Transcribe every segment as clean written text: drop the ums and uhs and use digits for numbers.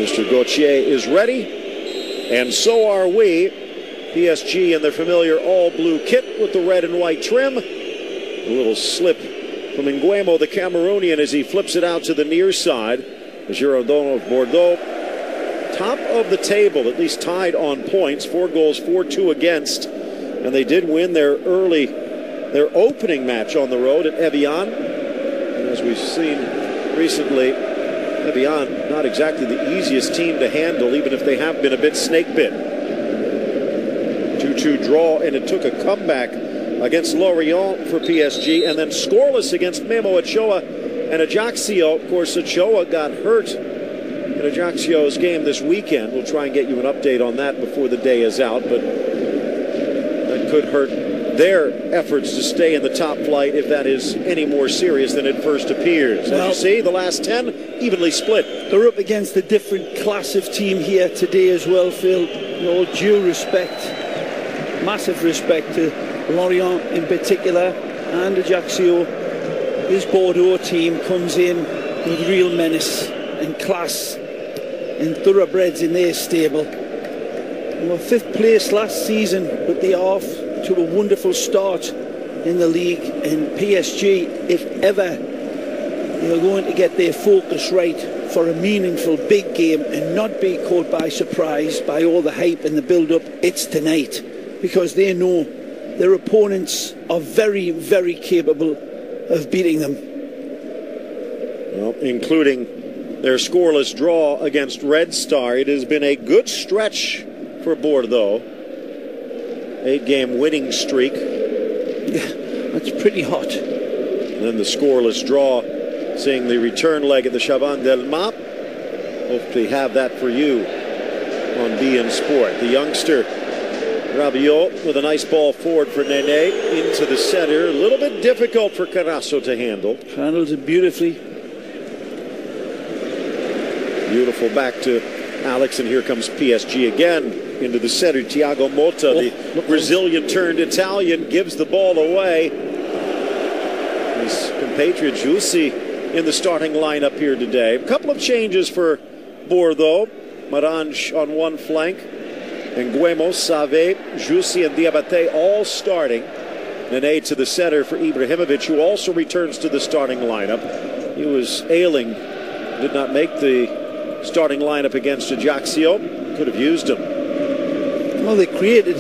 Mr. Gauthier is ready, and so are we. PSG in their familiar all-blue kit with the red and white trim. A little slip from Nguemo, the Cameroonian, as he flips it out to the near side. The Girondins of Bordeaux, top of the table, at least tied on points. 4 goals, 4-2 against. And they did win their opening match on the road at Evian. And as we've seen recently, Evian, not exactly the easiest team to handle, even if they have been a bit snake-bit. 2-2 draw, and it took a comeback against Lorient for PSG, and then scoreless against Memo Ochoa and Ajaccio. Of course, Ochoa got hurt in Ajaccio's game this weekend. We'll try and get you an update on that before the day is out, but that could hurt their efforts to stay in the top flight if that is any more serious than it first appears. Well, as you see, the last 10 evenly split. They're up against a different class of team here today as well, Phil. In all due respect, massive respect to Lorient in particular and Ajaccio. This Bordeaux team comes in with real menace and class and thoroughbreds in their stable. They were 5th place last season, but they are off to a wonderful start in the league. And PSG, if ever they're going to get their focus right for a meaningful big game and not be caught by surprise by all the hype and the build-up, it's tonight, because they know their opponents are very, very capable of beating them. Well, including their scoreless draw against Red Star. It has been a good stretch for Bordeaux. 8-game winning streak. Yeah, that's pretty hot. And then the scoreless draw, seeing the return leg at the Chaban del Map. Hopefully have that for you on BN Sport. The youngster Rabiot with a nice ball forward for Nene into the center. A little bit difficult for Carasso to handle. Handles it beautifully. Beautiful back to Alex, and here comes PSG again into the center. Thiago Motta, the Brazilian turned Italian, gives the ball away. His compatriot Jussi in the starting lineup here today. A couple of changes for Bordeaux. Marange on one flank. Nguemo, Save, Jussi, and Diabate all starting. Nene to the center for Ibrahimovic, who also returns to the starting lineup. He was ailing, did not make the starting lineup against Ajaccio. Could have used him. Well, they created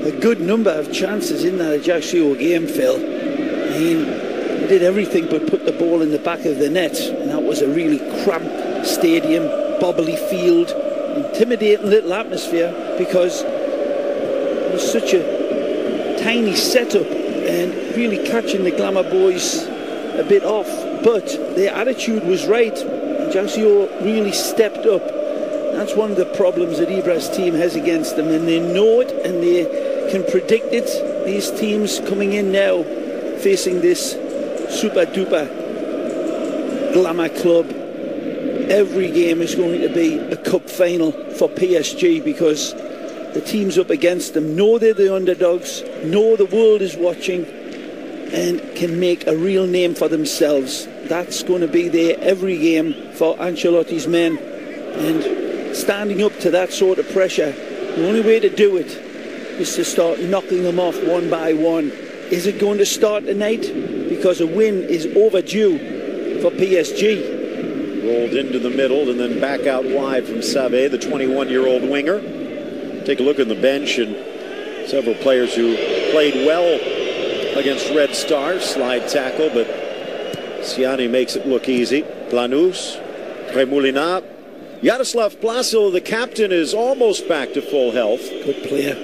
a good number of chances in that Ajaccio game, Phil. I mean, they did everything but put the ball in the back of the net, and that was a really cramped stadium, bobbly field, intimidating little atmosphere, because it was such a tiny setup and really catching the Glamour boys a bit off. But their attitude was right. Ajaccio really stepped up. That's one of the problems that Ibra's team has against them, and they know it and they can predict it. These teams coming in now facing this super duper glamour club, every game is going to be a cup final for PSG, because the teams up against them know they're the underdogs, know the world is watching, and can make a real name for themselves. That's going to be there every game for Ancelotti's men, and standing up to that sort of pressure, the only way to do it is to start knocking them off one by one. Is it going to start tonight? Because a win is overdue for PSG. Rolled into the middle and then back out wide from Save, the 21-year-old winger. Take a look at the bench, and several players who played well against Red Star. Slide tackle, but Siani makes it look easy. Planus, Tremolina, Yaroslav Plasil, the captain, is almost back to full health. Good player.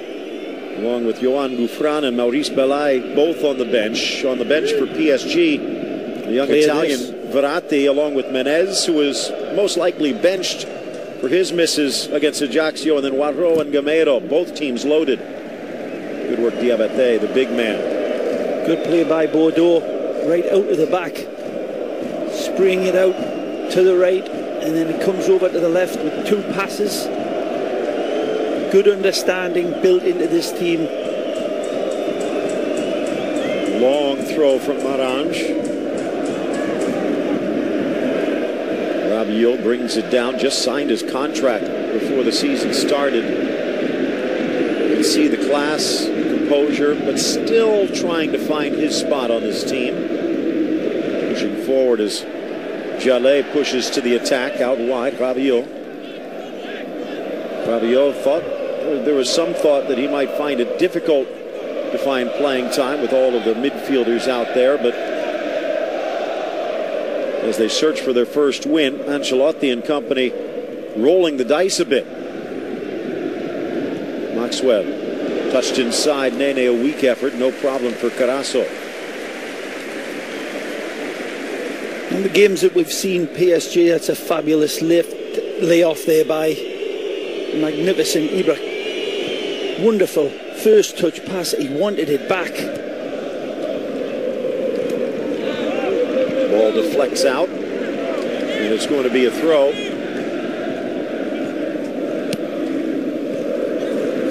Along with Johan Gouffran and Maurice Belay, both on the bench. On the bench for PSG, the young Italian Verratti, along with Menez, who was most likely benched for his misses against Ajaccio, and then Warro and Gamero, both teams loaded. Good work, Diabate, the big man. Good play by Bordeaux, right out of the back, spraying it out to the right, and then it comes over to the left with 2 passes. Good understanding built into this team. Long throw from Marange. Rabiot brings it down, just signed his contract before the season started. You can see the class, composure, but still trying to find his spot on this team. Pushing forward as Jallet pushes to the attack out wide. Rabiot thought there was some thought that he might find it difficult to find playing time with all of the midfielders out there, but as they search for their first win, Ancelotti and company rolling the dice a bit. Maxwell touched inside. Nene, a weak effort, no problem for Carasso. In the games that we've seen PSG, that's a fabulous layoff there by magnificent Ibra. Wonderful first touch pass. He wanted it back. Ball deflects out, and it's going to be a throw.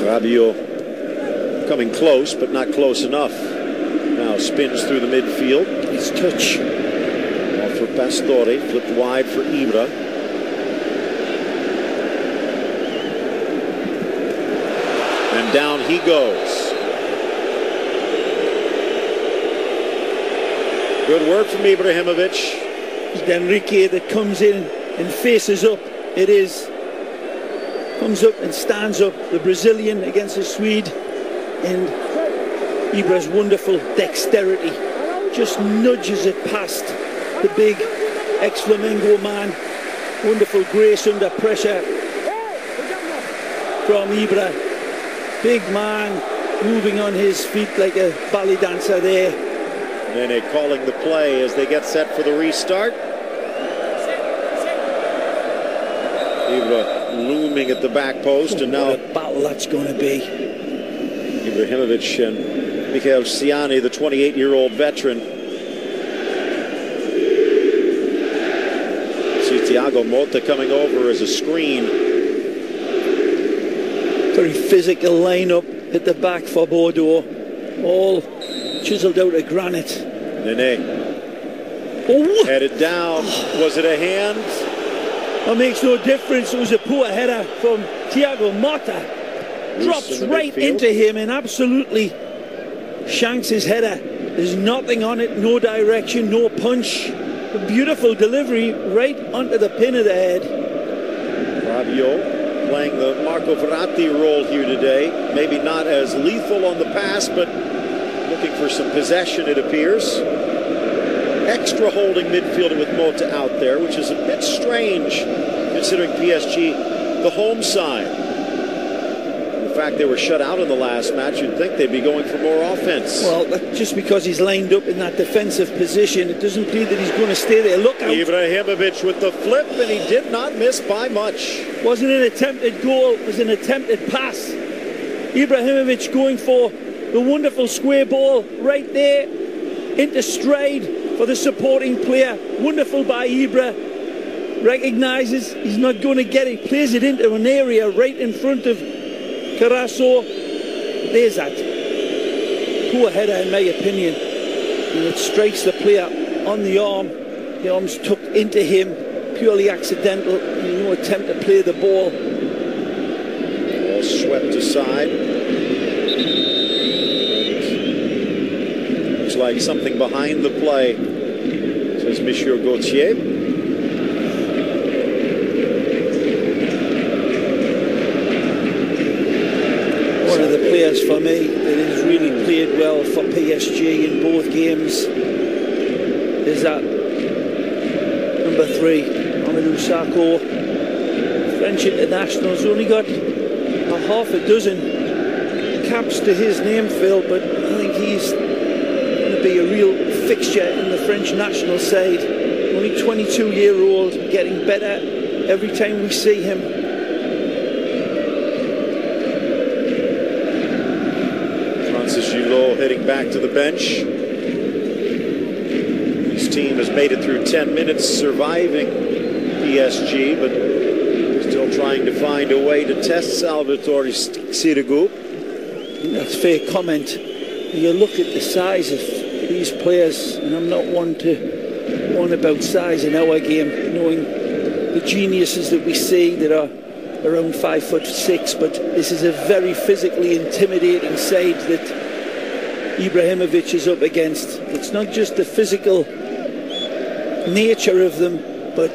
Rabiot coming close, but not close enough. Now spins through the midfield. His touch. Off for Pastore, flipped wide for Ibra. And down he goes. Good work from Ibrahimovic. It's Enrique that comes in and faces up. It is. Comes up and stands up. The Brazilian against the Swede. And Ibra's wonderful dexterity just nudges it past the big ex-Flamengo man. Wonderful grace under pressure from Ibra. Big man moving on his feet like a ballet dancer there. Nene calling the play as they get set for the restart. Ibra looming at the back post, and now what a battle that's going to be. Ibrahimovic and Michael Siani, the 28-year-old veteran. See Thiago Motta coming over as a screen. Very physical lineup at the back for Bordeaux. All chiseled out of granite. Nene. Oh. Headed down. Was it a hand? That makes no difference. It was a poor header from Thiago Motta. Drops right into him and absolutely shanks his header. There's nothing on it, no direction, no punch. A beautiful delivery right onto the pin of the head. Rabiot playing the Marco Verratti role here today. Maybe not as lethal on the pass, but looking for some possession, it appears. Extra holding midfielder with Motta out there, which is a bit strange considering PSG, the home side. The fact they were shut out in the last match, you'd think they'd be going for more offense. Well, just because he's lined up in that defensive position, it doesn't mean that he's going to stay there. Look out. Ibrahimovic with the flip, and he did not miss by much. Wasn't an attempted goal, it was an attempted pass. Ibrahimovic going for the wonderful square ball right there into stride for the supporting player. Wonderful by Ibra. Recognises he's not going to get it. Plays it into an area right in front of Carasso. There's that. Poor header in my opinion. And it strikes the player on the arm. The arm's tucked into him. Purely accidental. No attempt to play the ball. Ball swept aside. Looks like something behind the play, says Monsieur Gauthier. One of the players for me that has really played well for PSG in both games is that number 3, Amadou Sakho. French international's only got a half a dozen caps to his name, Phil, but I think he's going to be a real fixture in the French national side. Only 22-year-old, getting better every time we see him. Heading back to the bench. His team has made it through 10 minutes surviving PSG, but still trying to find a way to test Salvatore Sirigu. That's a fair comment. You look at the size of these players, and I'm not one about size in our game, knowing the geniuses that we see that are around 5'6", but this is a very physically intimidating side that Ibrahimovic is up against. It's not just the physical nature of them, but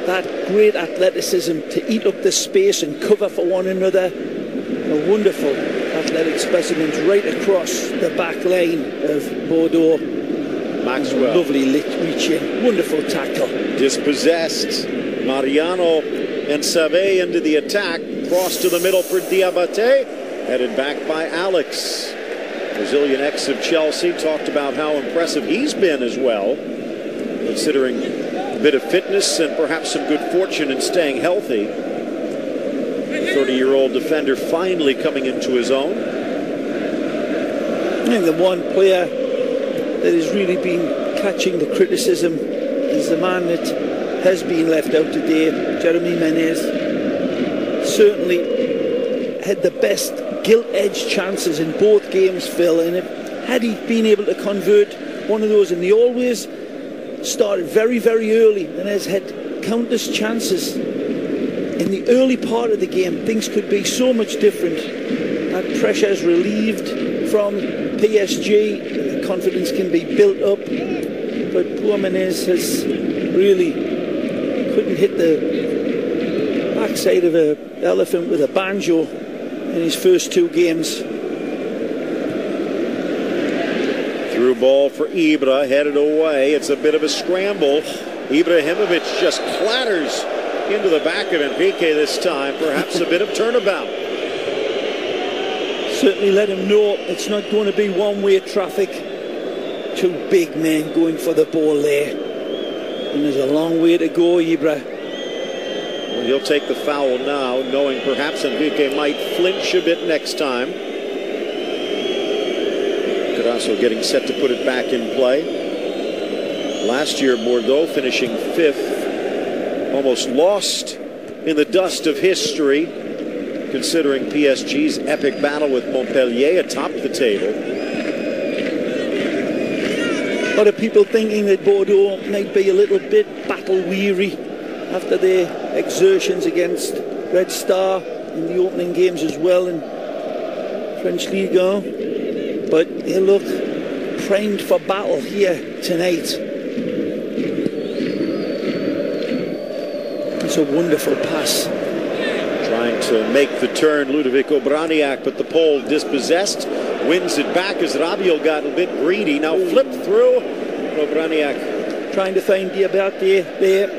that great athleticism to eat up the space and cover for one another. A wonderful athletic specimens right across the back line of Bordeaux. Maxwell. Lovely reach in. Wonderful tackle. Dispossessed. Mariano and Save into the attack. Cross to the middle for Diabate. Headed back by Alex. Brazilian ex of Chelsea talked about how impressive he's been as well, considering a bit of fitness and perhaps some good fortune in staying healthy. 30-year-old defender finally coming into his own. I think the one player that has really been catching the criticism is the man that has been left out today, Jeremy Menez. Certainly had the best gilt-edged chances in both games, Phil, and had he been able to convert one of those, and they always started very, very early, and has had countless chances in the early part of the game, things could be so much different. That pressure is relieved from PSG, the confidence can be built up, but poor Menez has really couldn't hit the backside of an elephant with a banjo in his first two games. Through ball for Ibra, headed away. It's a bit of a scramble. Ibrahimovic just clatters into the back of Enrique this time. Perhaps a bit of turnabout. Certainly let him know it's not going to be one-way traffic. Two big men going for the ball there. And there's a long way to go, Ibra. Well, he'll take the foul now, knowing perhaps Enrique might flinch a bit next time. Carasso getting set to put it back in play. Last year, Bordeaux finishing 5th. Almost lost in the dust of history, considering PSG's epic battle with Montpellier atop the table. A lot of people thinking that Bordeaux might be a little bit battle-weary after their exertions against Red Star in the opening games as well in French Ligue 1. But they look primed for battle here tonight. It's a wonderful pass. Trying to make the turn, Ludovic Obraniak, but the pole dispossessed. Wins it back as Rabiot got a bit greedy. Now flipped through. Obraniak trying to find Diabate there.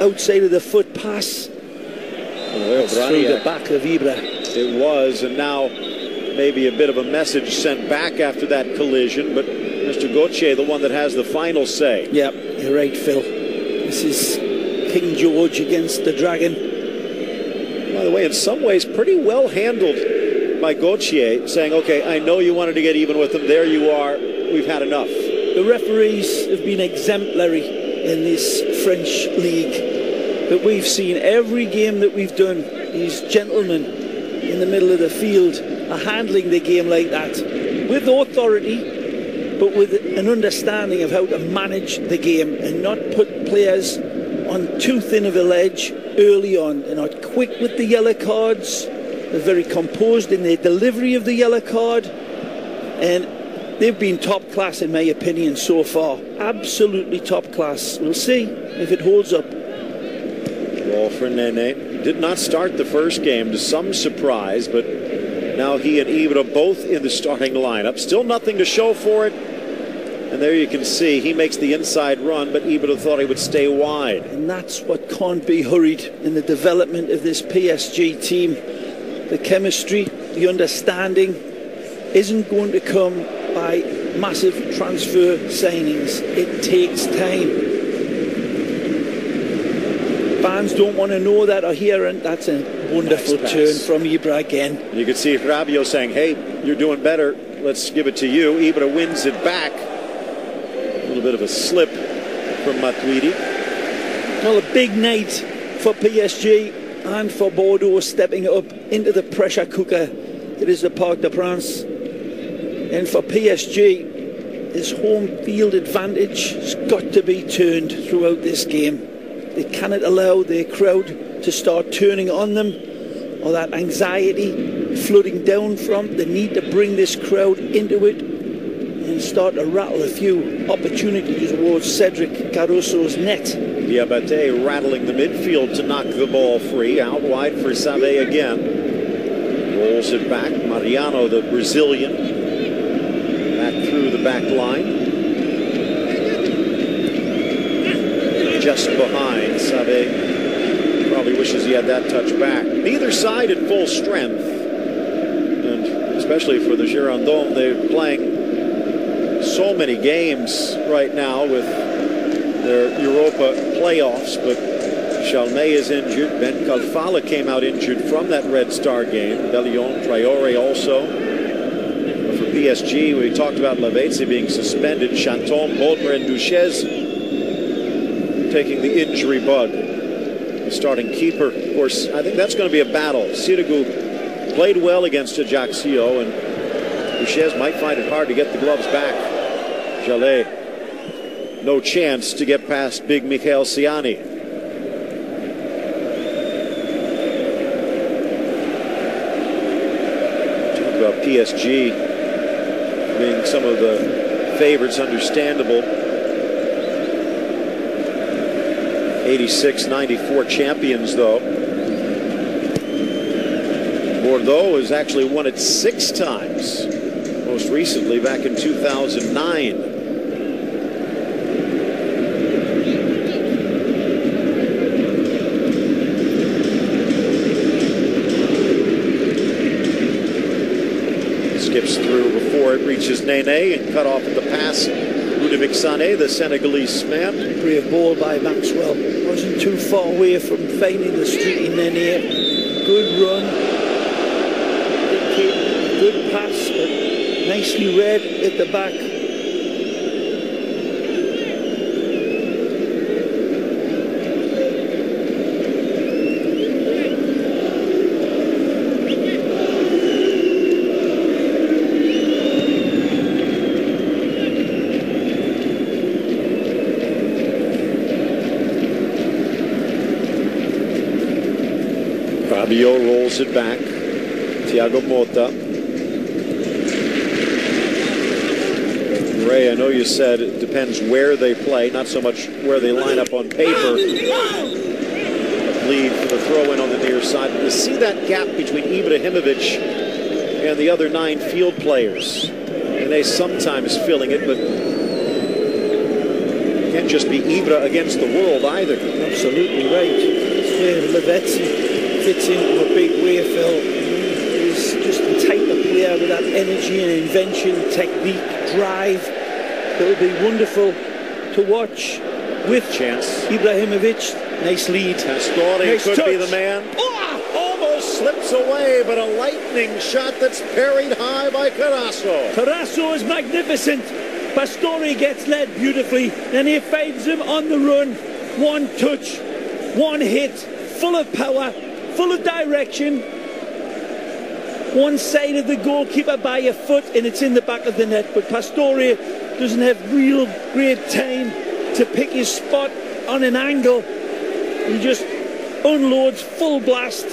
Outside of the foot pass. Through the back of Ibra. It was, and now maybe a bit of a message sent back after that collision, but Mr. Gauthier, the one that has the final say. Yeah, you're right, Phil. This is King George against the Dragon. By the way, in some ways, pretty well handled by Gauthier, saying, okay, I know you wanted to get even with them. There you are. We've had enough. The referees have been exemplary in this French league. But we've seen every game that we've done, these gentlemen in the middle of the field are handling the game like that, with authority, but with an understanding of how to manage the game and not put players on too thin of a ledge early on. They're not quick with the yellow cards. They're very composed in their delivery of the yellow card, and they've been top class in my opinion so far. Absolutely top class. We'll see if it holds up. Ball for Nene. Did not start the first game, to some surprise, but now he and Ibra both in the starting lineup. Still nothing to show for it. And there you can see he makes the inside run, but Ibra thought he would stay wide. And that's what can't be hurried in the development of this PSG team. The chemistry, the understanding isn't going to come by massive transfer signings. It takes time. Fans don't want to know that or hear it. That's a wonderful turn from Ibra again. You can see Rabiot saying, hey, you're doing better. Let's give it to you. Ibra wins it back. A little bit of a slip from Matuidi. Well, a big night for PSG and for Bordeaux, stepping up into the pressure cooker that is the Parc des Princes. And for PSG, this home field advantage has got to be turned throughout this game. They cannot allow their crowd to start turning on them, or that anxiety flooding down from. They need to bring this crowd into it and start to rattle a few opportunities towards Cedric Caruso's net. Diabate rattling the midfield to knock the ball free. Out wide for Save again. Rolls it back. Mariano, the Brazilian, back through the back line. Just behind. Save probably wishes he had that touch back. Neither side at full strength. And especially for the Girondins, they're playing so many games right now with their Europa playoffs, but Chalmé is injured. Ben Kalfala came out injured from that Red Star game. Bellion, Traoré also. But for PSG, we talked about Lavezzi being suspended. Chanton, Baudelaire, and Duchesne taking the injury bug. The starting keeper, of course, I think that's going to be a battle. Sirigu played well against Ajaccio, and Duchesne might find it hard to get the gloves back. Jallet, no chance to get past big Mikhail Siani. Talk about PSG being some of the favorites, understandable. 86-94 champions, though. Bordeaux has actually won it 6 times. Most recently back in 2009. Skips through before it reaches Nene and cut off at the pass. Ludovic Sané, the Senegalese man. Brave ball by Maxwell. Wasn't too far away from finding the street in Nene. Good run. Good pass, but nicely read at the back. Fabio rolls it back. Thiago Motta. Ray, I know you said it depends where they play, not so much where they line up on paper. Lead for the throw-in on the near side. But you see that gap between Ibrahimovic and the other 9 field players. And they sometimes filling it, but it can't just be Ibra against the world either. Absolutely right. That's where Lavezzi fits into a big way, Phil. He's just the type of player with that energy and invention, technique, drive. It'll be wonderful to watch with chance. Ibrahimovic. Nice lead. Pastore nice could touch. be the man. Almost slips away, but a lightning shot that's parried high by Carasso. Carasso is magnificent. Pastore gets led beautifully. Then he finds him on the run. One touch, one hit, full of power, full of direction. One side of the goalkeeper by a foot, and it's in the back of the net. But Pastore doesn't have real great time to pick his spot on an angle. He just unloads full blast.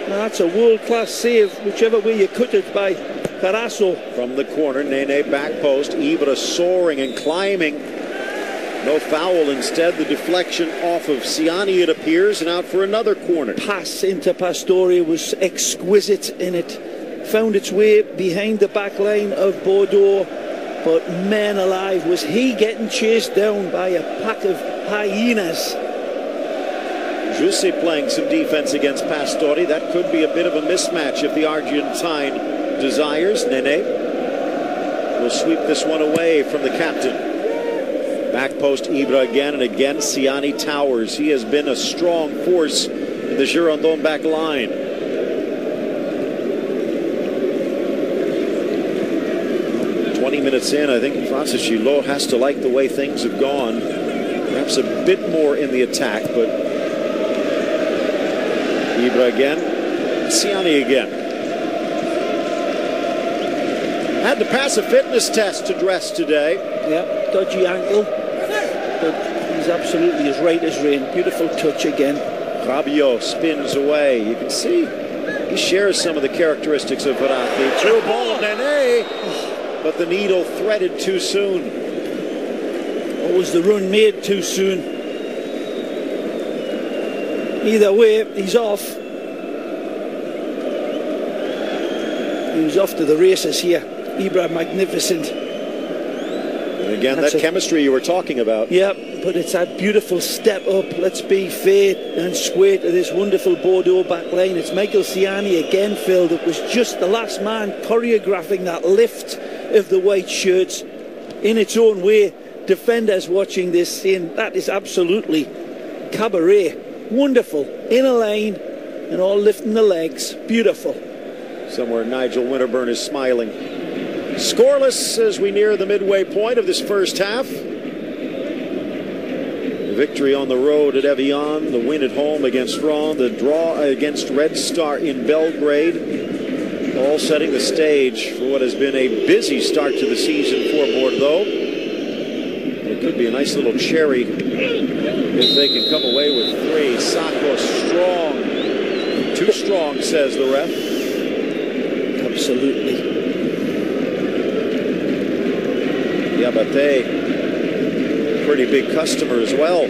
Now that's a world-class save, whichever way you cut it, by Carasso. From the corner, Nene back post. Ibra soaring and climbing. No foul, instead the deflection off of Siani, it appears, and out for another corner. Pass into Pastore was exquisite, and it found its way behind the back line of Bordeaux. But man alive, was he getting chased down by a pack of hyenas. Jussi playing some defense against Pastore. That could be a bit of a mismatch if the Argentine desires. Nene will sweep this one away from the captain. Back post Ibra again, and again Siani towers. He has been a strong force in the Girondins back line. Minutes in, I think Francis Gillot has to like the way things have gone. Perhaps a bit more in the attack, but Ibra again, Siani again. Had to pass a fitness test to dress today. Yeah, dodgy ankle, but he's He's absolutely as right as rain. Beautiful touch again. Rabiot spins away. You can see he shares some of the characteristics of Verratti. Through ball, Nene, but the needle threaded too soon. Or was the run made too soon? Either way, he's off. He was off to the races here. Ibra, magnificent. And again, that chemistry you were talking about. Yeah, but it's that beautiful step up. Let's be fair and square to this wonderful Bordeaux back line. It's Michael Siani again, Phil, that was just the last man choreographing that lift of the white shirts in its own way. Defenders watching this saying that is absolutely cabaret. Wonderful. In a line and all lifting the legs. Beautiful. Somewhere Nigel Winterburn is smiling. Scoreless as we near the midway point of this first half. Victory on the road at Evian, the win at home against Rouen, the draw against Red Star in Belgrade, all setting the stage for what has been a busy start to the season for Bordeaux. It could be a nice little cherry if they can come away with 3. Sacco strong. Too strong, says the ref. Absolutely. Yabate, pretty big customer as well.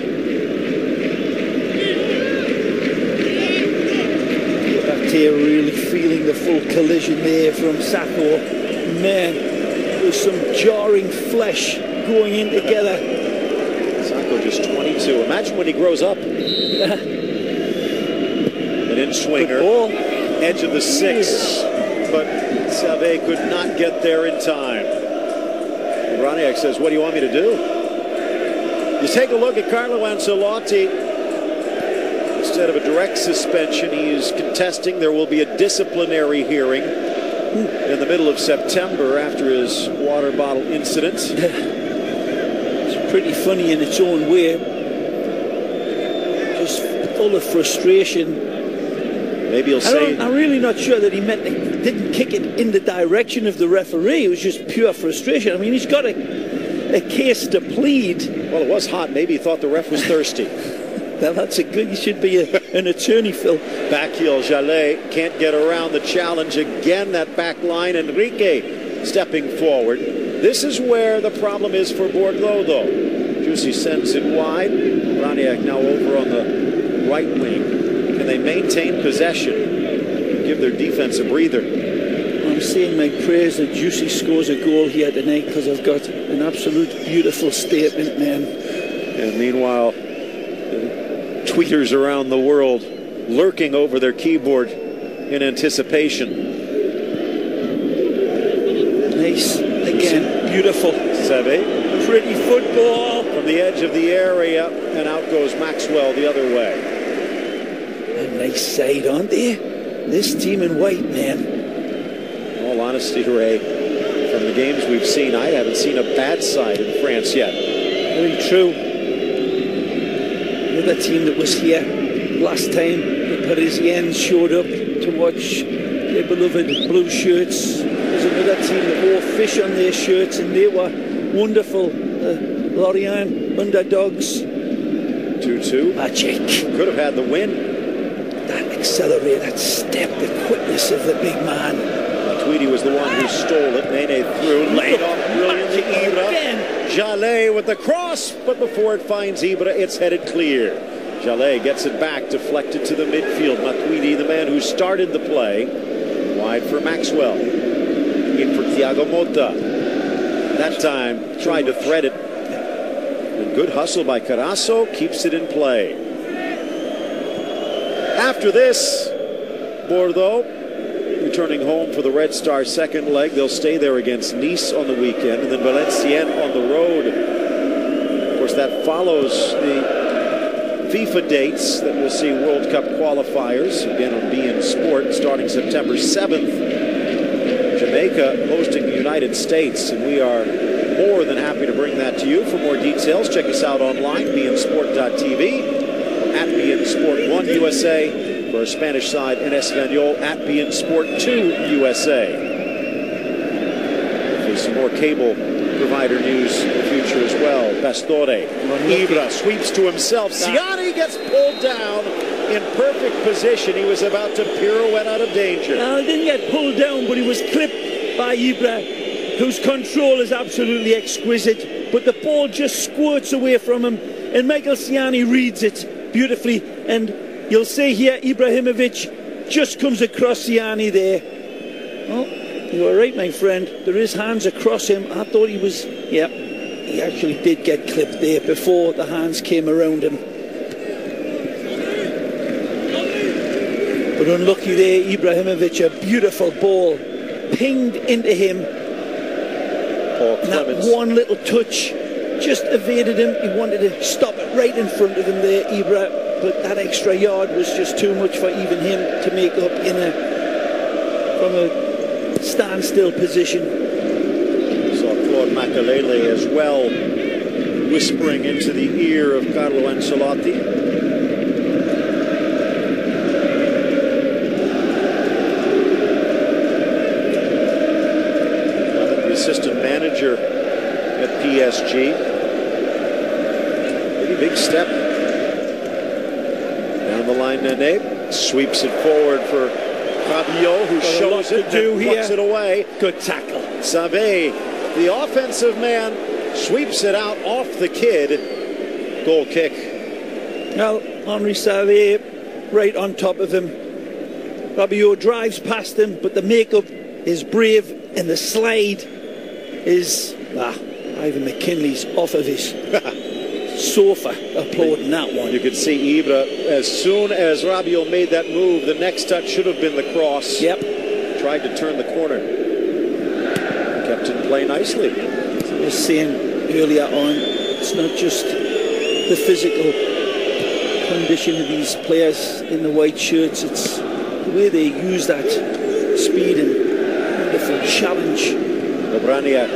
Yabate really feeling the full collision there from Sacco. Man, there's some jarring flesh going in together. Sacco just 22. Imagine when he grows up. An in-swinger, edge of the 6, but Save could not get there in time. Braniak says, what do you want me to do? You take a look at Carlo Ancelotti. Instead of a direct suspension, he's contesting. There will be a disciplinary hearing in the middle of September after his water bottle incident. It's pretty funny in its own way. Just full of frustration. Maybe he'll say... I'm really not sure that he didn't kick it in the direction of the referee. It was just pure frustration. I mean, he's got a case to plead. Well, it was hot. Maybe he thought the ref was thirsty. Well, that's a good... You should be an attorney, Phil. Back heel, Jallet can't get around the challenge. Again, that back line. Enrique stepping forward. This is where the problem is for Bordeaux, though. Juicy sends it wide. Braniak now over on the right wing. Can they maintain possession? Give their defense a breather. I'm saying my prayers that Juicy scores a goal here tonight because I've got an absolute beautiful statement, man. And meanwhile, tweeters around the world lurking over their keyboard in anticipation. Nice. Again, beautiful. Seve. Pretty football. From the edge of the area, and out goes Maxwell the other way. A nice side, aren't they? This team in white, man. In all honesty, Ray, from the games we've seen, I haven't seen a bad side in France yet. Very true. The other team that was here last time, the Parisians showed up to watch their beloved blue shirts. There's another team that wore fish on their shirts, and they were wonderful. Lorient underdogs. 2-2. Magic. Could have had the win. That accelerator, that step, the quickness of the big man. Tweedy was the one who stole it. Nene through, laid off brilliantly. Ibra. Jallet with the cross, but before it finds Ibra, it's headed clear. Jallet gets it back, deflected to the midfield. Matuidi, the man who started the play, wide for Maxwell. In for Thiago Motta. That time, tried to thread it. And good hustle by Carasso, keeps it in play. After this, Bordeaux returning home for the Red Star second leg. They'll stay there against Nice on the weekend, and then Valenciennes on the road. Of course, that follows the FIFA dates that will see World Cup qualifiers, again on beIN Sport, starting September 7th. Jamaica hosting the United States, and we are more than happy to bring that to you. For more details, check us out online, beinsport.tv. At beIN Sport 1 USA, for our Spanish side, in Espanol, at beIN Sport 2 USA. Hopefully some more cable provide her news in the future as well. Pastore. Ibra sweeps to himself. Ciani gets pulled down in perfect position. He was about to pirouette out of danger. He didn't get pulled down, but he was clipped by Ibra, whose control is absolutely exquisite. But the ball just squirts away from him, and Michael Ciani reads it beautifully. And you'll see here, Ibrahimovic just comes across Ciani there. Oh, you were right, my friend. There is hands across him. I thought he was... Yeah, he actually did get clipped there before the hands came around him. But unlucky there, Ibrahimovic, a beautiful ball pinged into him. And that one little touch just evaded him. He wanted to stop it right in front of him there, Ibra, but that extra yard was just too much for even him to make up from a standstill position. Saw Claude Makelele as well, whispering into the ear of Carlo Ancelotti. Assistant manager at PSG. Pretty big step. Down the line, Nene sweeps it forward for Rabiot, who shows it and plucks it away. Good tackle. Save, the offensive man, sweeps it out off the kid. Goal kick. Well, Henri Save right on top of him. Rabiot drives past him, but the makeup is brave, and the slide is Ivan McKinley's off of his sofa applauding that one. You could see Ibra, as soon as Rabiot made that move, the next touch should have been the cross. Yep. Tried to turn the corner. Kept in play nicely. As I was saying earlier on, it's not just the physical condition of these players in the white shirts, it's the way they use that speed and wonderful challenge. Obrania,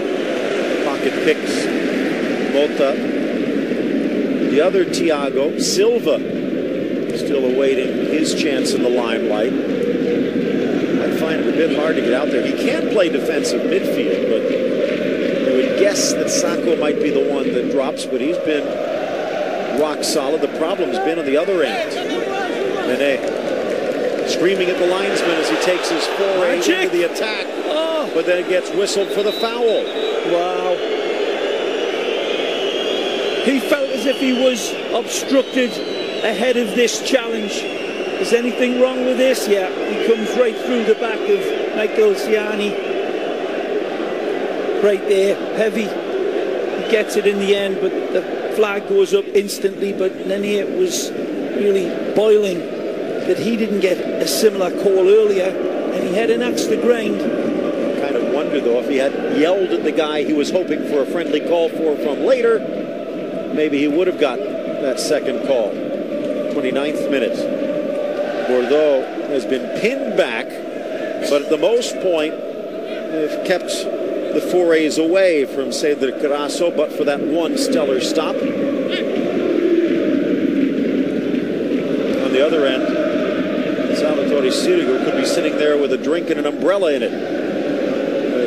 pocket picks, Mota, the other Thiago, Silva, still awaiting his chance in the limelight. I find it a bit hard to get out there. He can play defensive midfield, but you would guess that Sacco might be the one that drops, but he's been rock solid. The problem's been on the other end. Mene screaming at the linesman as he takes his foray into the attack. But then it gets whistled for the foul. Wow. He felt as if he was obstructed ahead of this challenge. Is anything wrong with this? Yeah, he comes right through the back of Michael Ciani. Right there, heavy. He gets it in the end, but the flag goes up instantly. But then it was really boiling that he didn't get a similar call earlier, and he had an axe to grind. Though, if he had yelled at the guy he was hoping for a friendly call from later, maybe he would have got that second call. 29th minute. Bordeaux has been pinned back, but at the most point, they've kept the forays away from Cedric Grasso, but for that one stellar stop. On the other end, Salvatore Sirigu could be sitting there with a drink and an umbrella in it.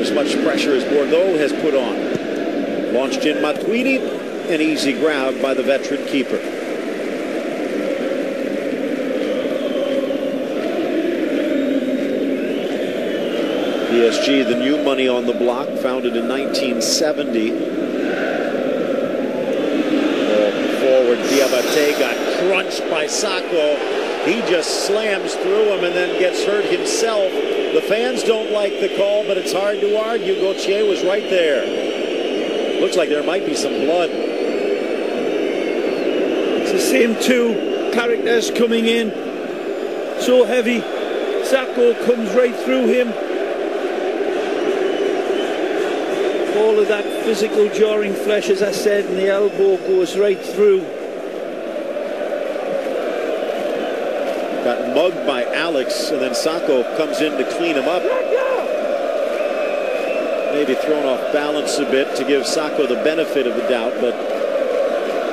As much pressure as Bordeaux has put on. Launched in Matuidi, an easy grab by the veteran keeper. PSG, the new money on the block, founded in 1970. Forward, Diabate got crunched by Sacco. He just slams through him and then gets hurt himself. The fans don't like the call, but it's hard to argue. Gauthier was right there. Looks like there might be some blood. It's the same two characters coming in. So heavy. Sacco comes right through him. All of that physical jarring flesh, as I said, and the elbow goes right through. Got mugged by Alex, and then Sacco comes in to clean him up. Maybe thrown off balance a bit to give Sacco the benefit of the doubt, but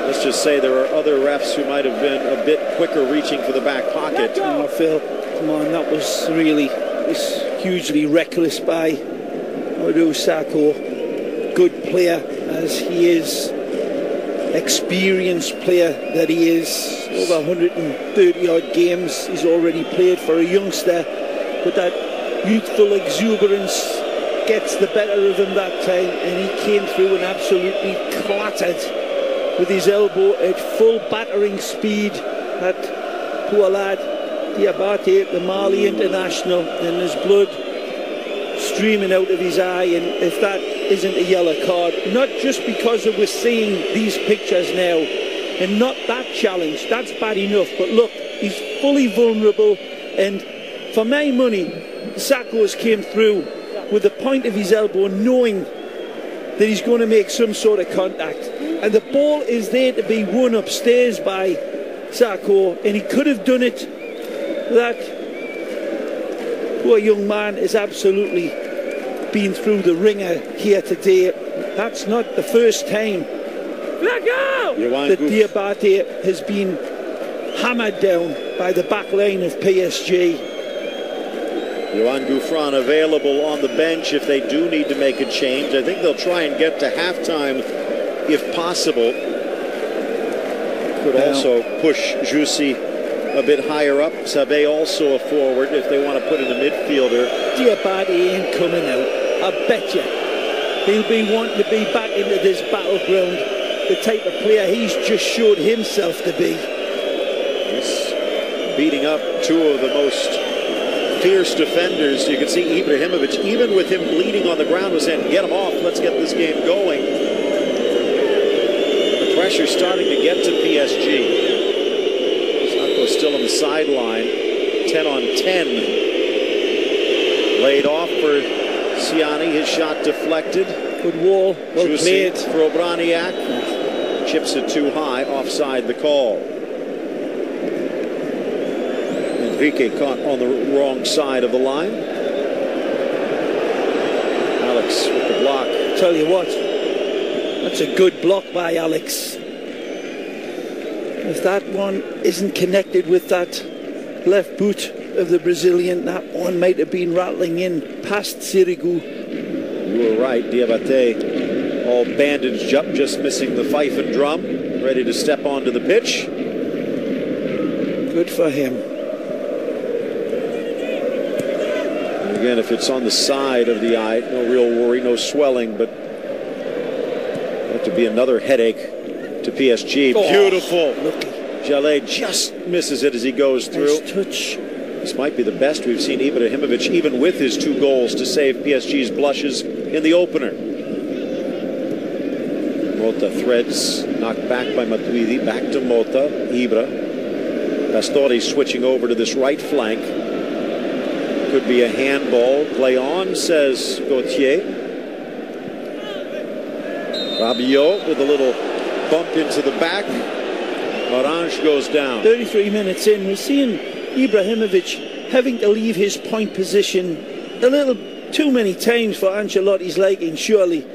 let's just say there are other refs who might have been a bit quicker reaching for the back pocket. Oh, Phil, come on, that was really hugely reckless by Modou Sacco. good player as he is, experienced player that he is. Over 130 odd games he's already played for a youngster, but that youthful exuberance gets the better of him that time, and he came through and absolutely clattered with his elbow at full battering speed that poor lad Diabate, the Mali international, and his blood streaming out of his eye. And if that isn't a yellow card, not just because we're seeing these pictures now and not that challenge, that's bad enough, but look, he's fully vulnerable, and for my money Sakos came through with the point of his elbow knowing that he's going to make some sort of contact, and the ball is there to be won upstairs by Sako, and he could have done it. That poor young man has absolutely been through the ringer here today. That's not the first time that Diabate has been hammered down by the back line of PSG. Yohan Gouffran available on the bench if they do need to make a change. I think they'll try and get to halftime if possible. Could also push Jussi a bit higher up. Sabe also a forward if they want to put in a midfielder. Diabate ain't coming out. I bet you he'll be wanting to be back into this battleground, the type of player he's just showed himself to be. He's beating up two of the most fierce defenders. You can see Ibrahimovic, even with him bleeding on the ground, was saying, get him off, let's get this game going. The pressure's starting to get to PSG. Still on the sideline, 10 on 10. Laid off for Siani, his shot deflected. Good wall, well played for Obraniak. Chips it too high, offside the call. Enrique caught on the wrong side of the line. Alex with the block. Tell you what, that's a good block by Alex. If that one isn't connected with that left boot of the Brazilian, that one might have been rattling in past Sirigu. You were right, Diabate all bandaged up, just missing the fife and drum, ready to step onto the pitch. Good for him. And again, if it's on the side of the eye, no real worry, no swelling, but that to be another headache to PSG. Oh, beautiful. Jallet just misses it as he goes through. Nice touch. This might be the best we've seen Ibrahimovic, even with his 2 goals, to save PSG's blushes in the opener. Mota threads, knocked back by Matuidi, back to Mota, Ibra. Pastore switching over to this right flank. Could be a handball. Play on, says Gauthier. Rabiot with a little bump into the back. Orange goes down. 33 minutes in, we're seeing Ibrahimovic having to leave his point position a little too many times for Ancelotti's liking, surely.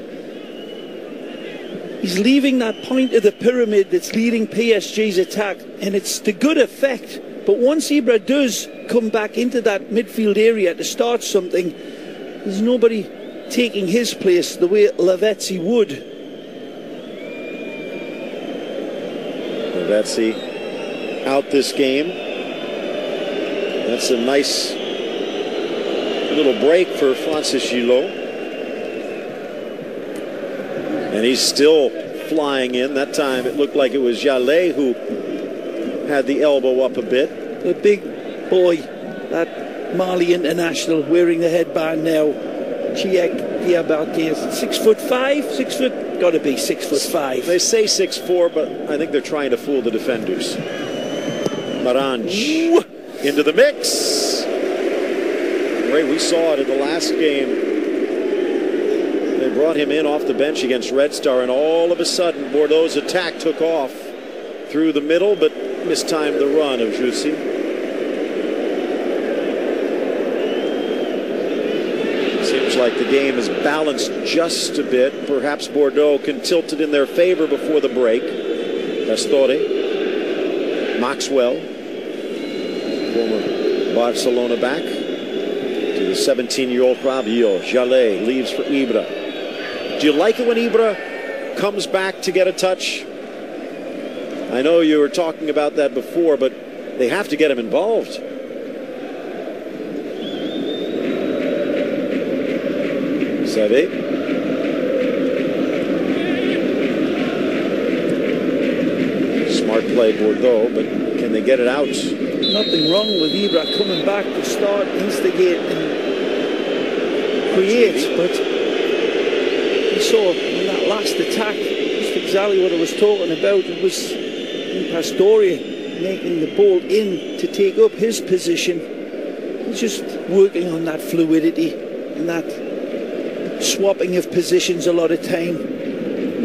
He's leaving that point of the pyramid that's leading PSG's attack, and it's to good effect. But once Ibra does come back into that midfield area to start something, there's nobody taking his place the way Lavezzi would. Lavezzi out this game. That's a nice little break for Francis Gillot. And he's still flying in. That time it looked like it was Jallet who had the elbow up a bit. The big boy, that Mali international, wearing the headband now. Chiek Diabate is 6'5", 6 foot, got to be 6'5". They say 6'4", but I think they're trying to fool the defenders. Marange into the mix. Ray, we saw it in the last game. They brought him in off the bench against Red Star, and all of a sudden Bordeaux's attack took off through the middle, but mistimed the run of Jussi. Seems like the game is balanced just a bit. Perhaps Bordeaux can tilt it in their favor before the break. Pastore, Maxwell, former Barcelona back, to the 17-year-old Rabiot. Jallet leaves for Ibra. Do you like it when Ibra comes back to get a touch? I know you were talking about that before, but they have to get him involved. Seve. Smart play, Bordeaux, but can they get it out? Nothing wrong with Ibra coming back to start, instigate and create, but you saw in that last attack just exactly what I was talking about. It was Pastore making the ball in to take up his position. He's just working on that fluidity and that swapping of positions a lot of time.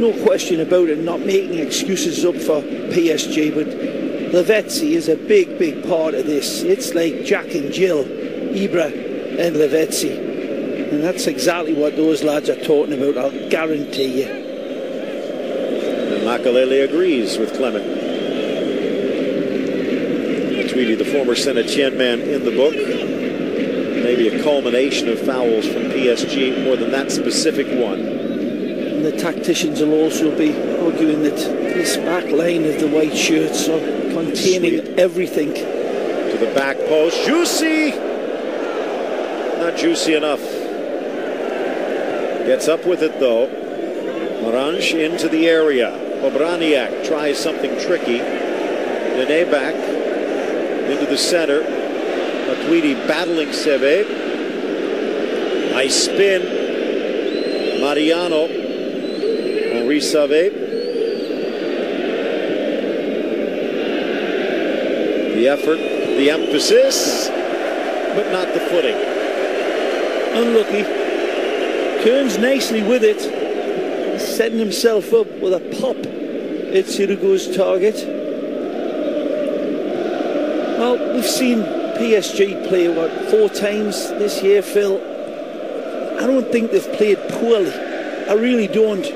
No question about it, not making excuses up for PSG, but Lavezzi is a big part of this. It's like Jack and Jill, Ibra and Lavezzi. And that's exactly what those lads are talking about, I'll guarantee you. And Makalele agrees with Clement. Tweedy, the former Saint-Etienne man in the book. Maybe a culmination of fouls from PSG, more than that specific one. And the tacticians will also be arguing that this back line of the white shirts are containing everything. To the back post, juicy! Not juicy enough. Gets up with it though. Morange into the area. Obraniak tries something tricky. Nene back into the center. Matuidi battling Seve. Nice spin. Mariano. Henri Save. The effort, the emphasis, but not the footing. Unlucky. Turns nicely with it. Setting himself up with a pop at Sirigu's target. Well, we've seen PSG play, 4 times this year, Phil. I don't think they've played poorly. I really don't.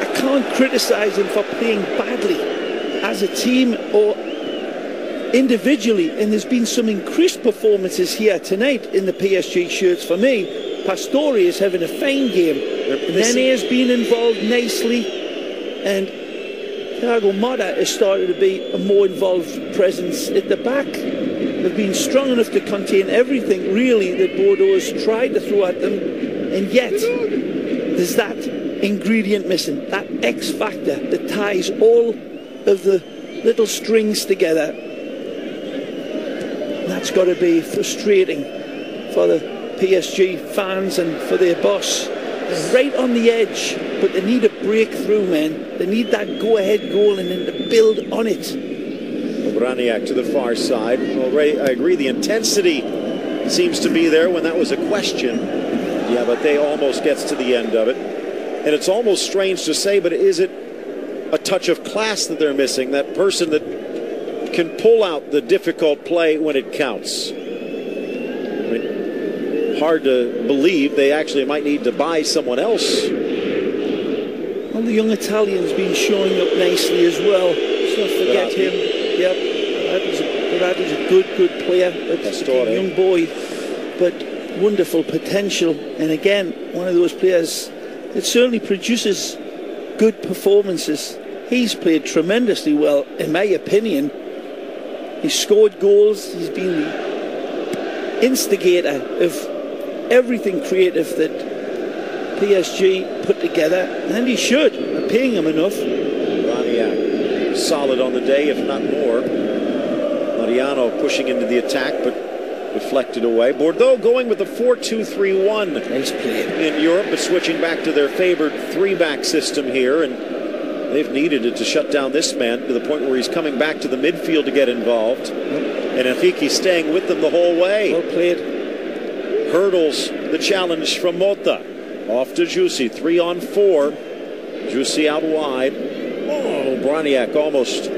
I can't criticise them for playing badly as a team or individually. And there's been some increased performances here tonight in the PSG shirts for me. Pastore is having a fine game. Nene has been involved nicely. And Thiago Motta has started to be a more involved presence at the back. They've been strong enough to contain everything, really, that Bordeaux has tried to throw at them. And yet, there's that ingredient missing, that X factor that ties all of the little strings together. That's got to be frustrating for the PSG fans and for their boss. They're right on the edge, but they need a breakthrough, man. They need that go-ahead goal and then to build on it. Obraniak to the far side. Well, Ray, I agree, the intensity seems to be there when that was a question. Yeah, but they almost gets to the end of it. And it's almost strange to say, but is it a touch of class that they're missing? That person that can pull out the difficult play when it counts. I mean, hard to believe they actually might need to buy someone else. Well, the young Italian's been showing up nicely as well. Let's not forget him. Yep, Berardi's a good player, but a young boy, but wonderful potential. And again, one of those players that certainly produces good performances. He's played tremendously well, in my opinion. He's scored goals. He's been the instigator of everything creative that PSG put together, and he should. They're paying him enough. Raniak, solid on the day, if not more. Mariano pushing into the attack, but deflected away. Bordeaux going with a 4-2-3-1 nice play in Europe, but switching back to their favored 3-back system here, and they've needed it to shut down this man to the point where he's coming back to the midfield to get involved. And Afiki staying with them the whole way. Well played. Hurdles the challenge from Mota. Off to Jussi, 3-on-4. Jussi out wide. Oh, Braniak almost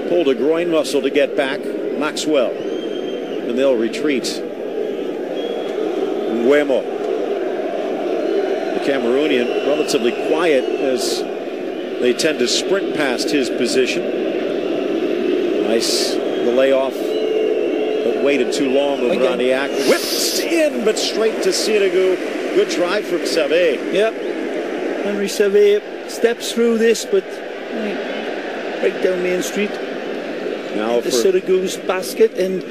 pulled a groin muscle to get back. Maxwell. And they'll retreat. Nguemo. The Cameroonian relatively quiet as they tend to sprint past his position. Nice the layoff, but waited too long with Braniak. Whipped in, but straight to Sirigu. Good drive from Save. Yep. Henry Save steps through this, but right down Main Street. Now the Syracuse basket, and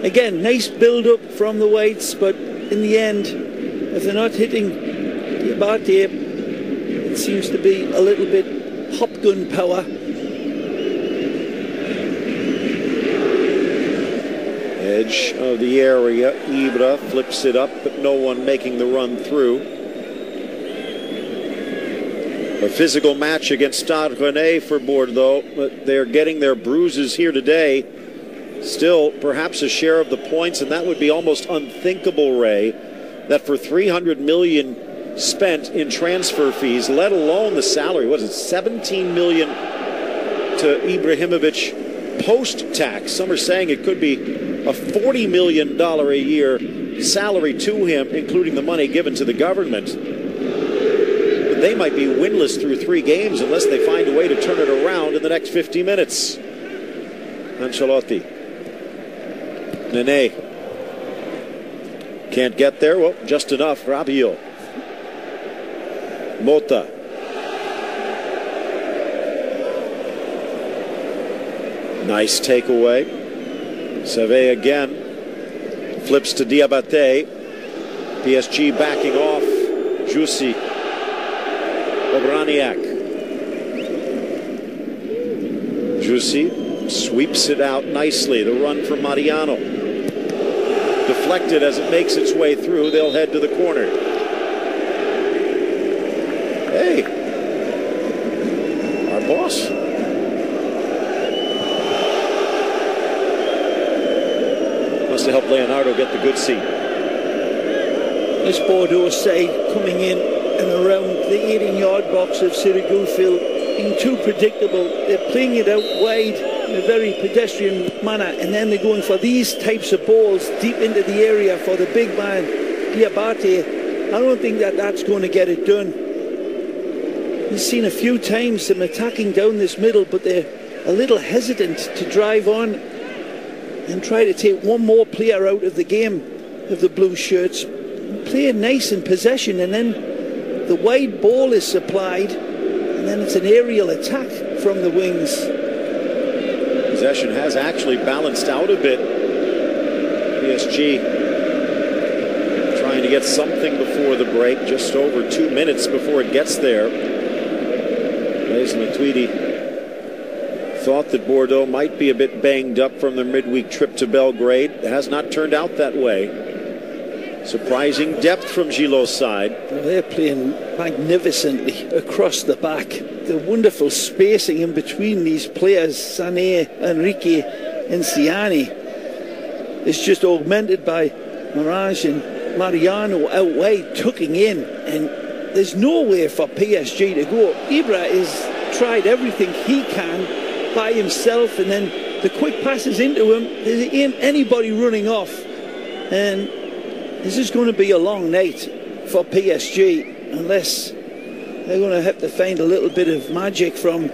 again, nice build-up from the Whites, but in the end, if they're not hitting the Abate, it seems to be a little bit hop gun power. Edge of the area, Ibra flips it up, but no one making the run through. A physical match against Stade Rennais for Bordeaux, but they're getting their bruises here today. Still, perhaps a share of the points, and that would be almost unthinkable, Ray, that for $300 million spent in transfer fees, let alone the salary, was it $17 million to Ibrahimovic post-tax? Some are saying it could be a $40 million a year salary to him, including the money given to the government. But they might be winless through 3 games unless they find a way to turn it around in the next 50 minutes. Ancelotti. Nene. Can't get there. Well, just enough. Rabiot. Mota. Nice takeaway. Save again. Flips to Diabate. PSG backing off. Jussi. Obraniak. Jussi sweeps it out nicely. The run from Mariano. Deflected as it makes its way through. They'll head to the corner. Hey. Our boss. Must have helped Leonardo get the good seat. This Bordeaux side coming in and around the 18-yard box of Syracuse field being too predictable. They're playing it out wide in a very pedestrian manner, and then they're going for these types of balls deep into the area for the big man Diabate. I don't think that's going to get it done. We've seen a few times them attacking down this middle, but they're a little hesitant to drive on and try to take one more player out of the game of the blue shirts. Play nice in possession, and then the wide ball is supplied, and then it's an aerial attack from the wings. Possession has actually balanced out a bit. PSG trying to get something before the break, just over 2 minutes before it gets there. Blaise Matuidi thought that Bordeaux might be a bit banged up from their midweek trip to Belgrade. It has not turned out that way. Surprising depth from Gilot's side. Well, they're playing magnificently across the back. The wonderful spacing in between these players, Sané, Enrique and Siani, is just augmented by Mirage and Mariano out wide, tucking in, and there's nowhere for PSG to go. Ibra has tried everything he can by himself, and then the quick passes into him. There ain't anybody running off, and this is going to be a long night for PSG unless they're going to have to find a little bit of magic from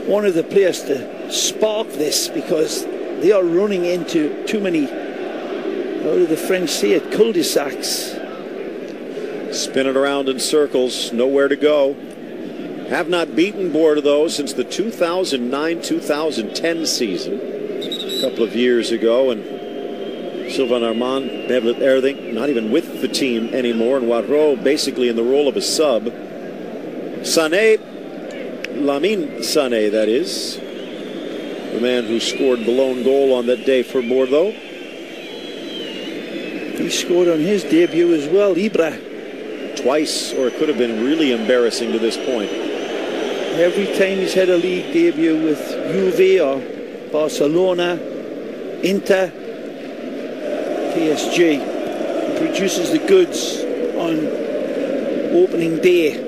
one of the players to spark this, because they are running into too many, how do the French say it, cul-de-sacs. Spinning around in circles, nowhere to go. Have not beaten Bordeaux since the 2009-2010 season, a couple of years ago, and Sylvain Armand, Mevlut Erding, not even with the team anymore, and Waro basically in the role of a sub. Sané, Lamine Sané, that is, the man who scored the lone goal on that day for Bordeaux. He scored on his debut as well, Ibra. Twice, or it could have been really embarrassing to this point. Every time he's had a league debut with Juve or Barcelona, Inter, PSG produces the goods on opening day.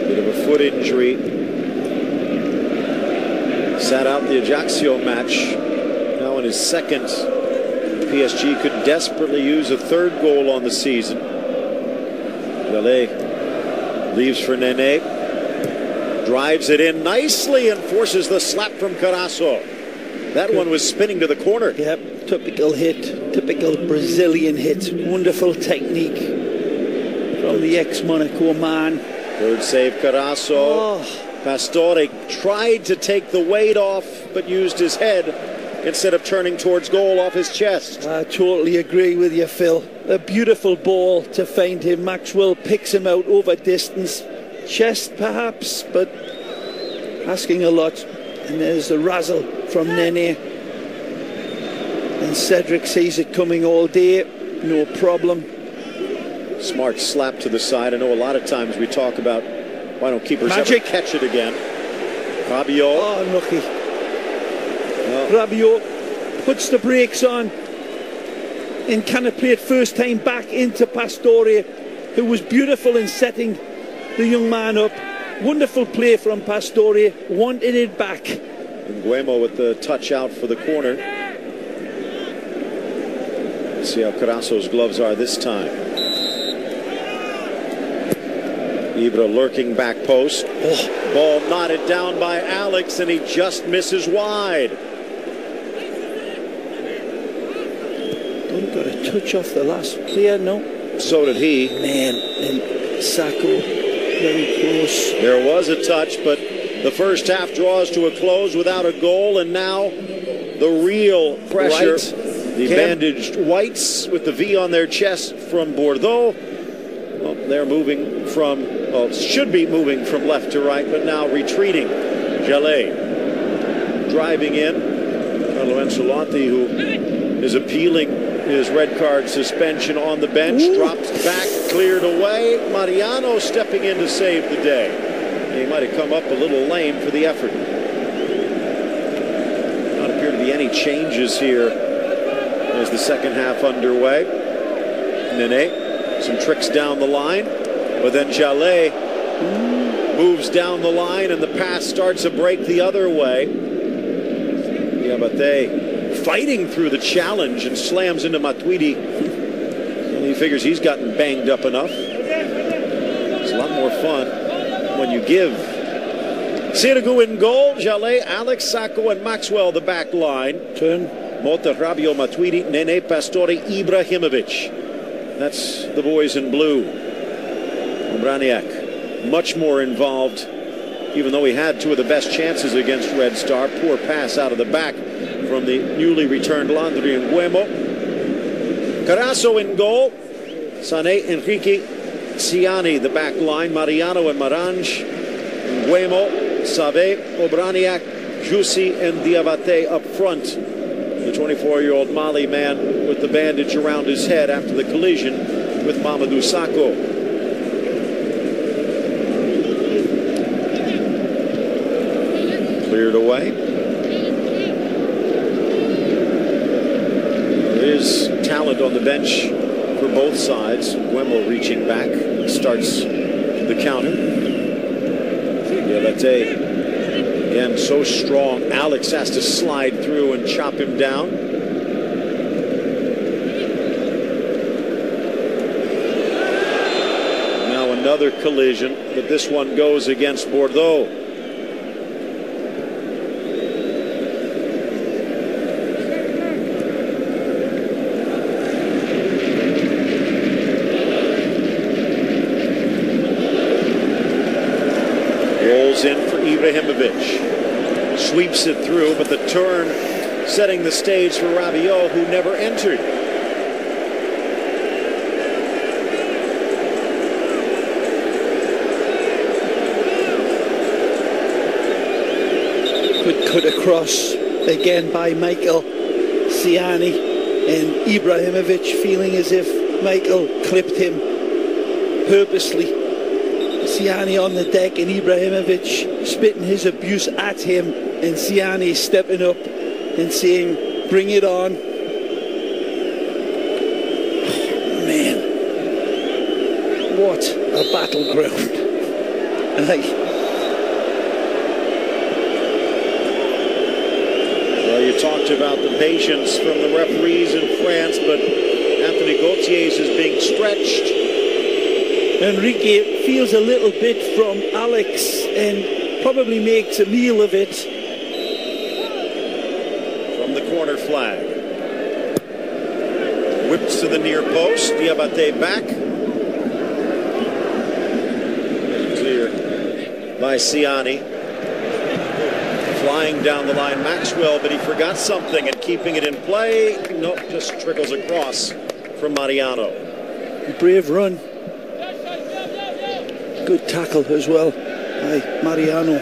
Bit of a foot injury. Sat out the Ajaccio match. Now in his second. PSG could desperately use a third goal on the season. Gallet leaves for Nene. Drives it in nicely and forces the slap from Carasso. That one was spinning to the corner. Yep, typical hit. typical Brazilian hit. Wonderful technique from the ex-Monaco man. Third save, Carasso. Oh. Pastore tried to take the weight off, but used his head instead of turning towards goal off his chest. I totally agree with you, Phil. A beautiful ball to find him. Maxwell picks him out over distance. Chest, perhaps, but asking a lot. And there's the razzle from Nene. And Cedric sees it coming all day. No problem. Smart slap to the side. I know a lot of times we talk about why don't keepers ever catch it again. Rabiot. Oh, unlucky. Well, Rabiot puts the brakes on and kind of played first time back into Pastore, who was beautiful in setting the young man up. Wonderful play from Pastore, wanted it back. And Guemo with the touch out for the corner. Let's see how Carasso's gloves are this time. Ibra lurking back post. Oh. Ball knotted down by Alex, and he just misses wide. Got a touch off the last player, no? So did he. Man, and Sacco very close. There was a touch, but the first half draws to a close without a goal, and now the real pressure. The bandaged whites with the V on their chest from Bordeaux. Well, they're moving from, well, should be moving from left to right, but now retreating. Jallet driving in. Carlo Ancelotti, who is appealing his red card suspension on the bench. Ooh. Drops back, cleared away. Mariano stepping in to save the day. He might have come up a little lame for the effort. Not appear to be any changes here as the second half underway. Nene, some tricks down the line, but then Jallet moves down the line and the pass starts a break the other way. Yeah, but fighting through the challenge and slams into Matuidi. Well, he figures he's gotten banged up enough. It's a lot more fun when you give. Sirigu in goal. Jallet, Alex, Sacco, and Maxwell the back line. Turn. Mota, Rabiot, Matuidi, Nene, Pastore, Ibrahimovic. That's the boys in blue. Obraniak much more involved, even though he had two of the best chances against Red Star. Poor pass out of the back from the newly returned Landry and Guemo. Carasso in goal. Sané, Enrique, Ciani the back line. Mariano and Marange. Guemo, Save, Obraniak, Jussi, and Diabate up front. The 24-year-old Mali man with the bandage around his head after the collision with Mamadou Sakho. Cleared away. There is talent on the bench for both sides. Guemo reaching back, starts the counter. Diabate. Again, so strong. Alex has to slide through and chop him down. Now another collision, but this one goes against Bordeaux. Rolls in for Ibrahimovic. Sweeps it through, but the turn setting the stage for Rabiot, who never entered. Good cut across again by Michael Ciani, and Ibrahimovic feeling as if Michael clipped him purposely. Ciani on the deck and Ibrahimovic spitting his abuse at him, and Ciani stepping up and saying, bring it on. Oh, man, what a battleground. Well, you talked about the patience from the referees in France, but Anthony Gauthier is being stretched. Enrique feels a little bit from Alex and probably makes a meal of it. From the corner flag. Whips to the near post. Diabate back. Clear by Siani. Flying down the line, Maxwell, but he forgot something and keeping it in play. Nope, just trickles across from Mariano. Brave run. Good tackle as well by Mariano.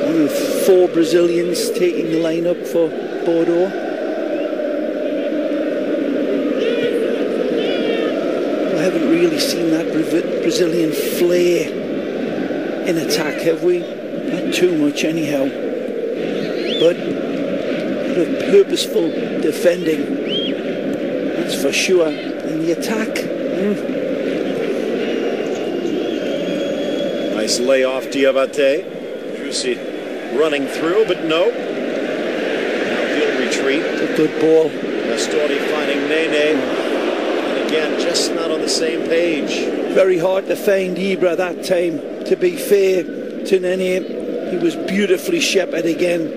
One of 4 Brazilians taking the lineup for Bordeaux. We haven't really seen that Brazilian flair in attack, have we? Not too much anyhow. But purposeful defending, that's for sure. And the attack, nice layoff, Diabate. Juicy running through, but no. Now he'll retreat. It's a good ball. Pastore finding Nene. And again, just not on the same page. Very hard to find Ibra that time, to be fair to Nene. He was beautifully shepherded again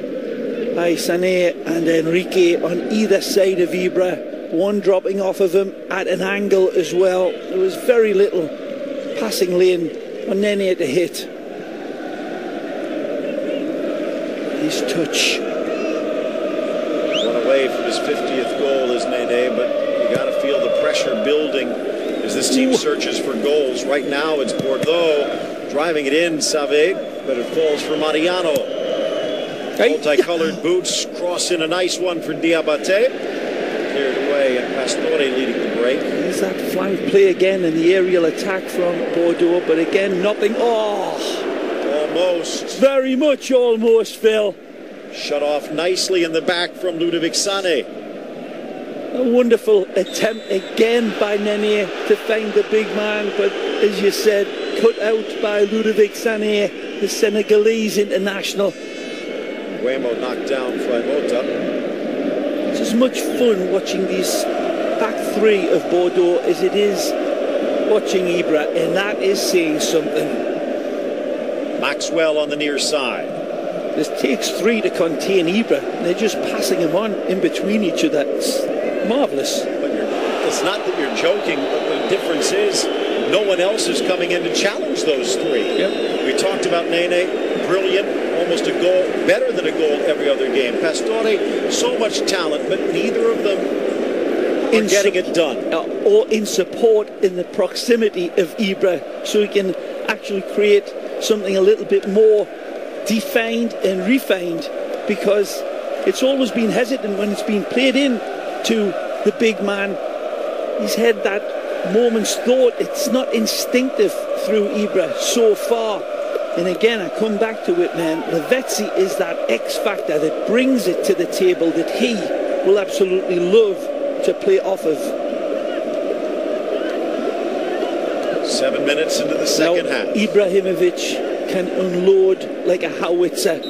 by Sané and Enrique on either side of Ibra. One dropping off of him at an angle as well. There was very little passing lane for Nene to hit. His touch. One away from his 50th goal is Nene, but you got to feel the pressure building as this team searches for goals. Right now it's Bordeaux driving it in, Save, but it falls for Mariano. Multicolored boots cross in a nice one for Diabate. Cleared away and Pastore leading the break. There's that flank play again and the aerial attack from Bordeaux, but again nothing. Almost. Very much almost, Phil. Shut off nicely in the back from Ludovic Sané. A wonderful attempt again by Nene to find the big man, but as you said, cut out by Ludovic Sané, the Senegalese international. Guemo knocked down Flaimota. It's as much fun watching these back 3 of Bordeaux as it is watching Ibra, and that is saying something. Maxwell on the near side. It takes 3 to contain Ibra, and they're just passing him on in between each other. It's marvellous. But it's not that you're joking, but the difference is no one else is coming in to challenge those 3. Yep. We talked about Nene, brilliant, almost a goal, better than a goal every other game. Pastore, so much talent, but neither of them are getting it done. Or in support in the proximity of Ibra, so he can actually create something a little bit more defined and refined, because it's always been hesitant when it's been played in to the big man. He's had that moment's thought. It's not instinctive through Ibra so far. And again, I come back to it, man. Lavezzi is that X factor that brings it to the table that he will absolutely love to play off of. 7 minutes into the second half. Ibrahimovic can unload like a howitzer.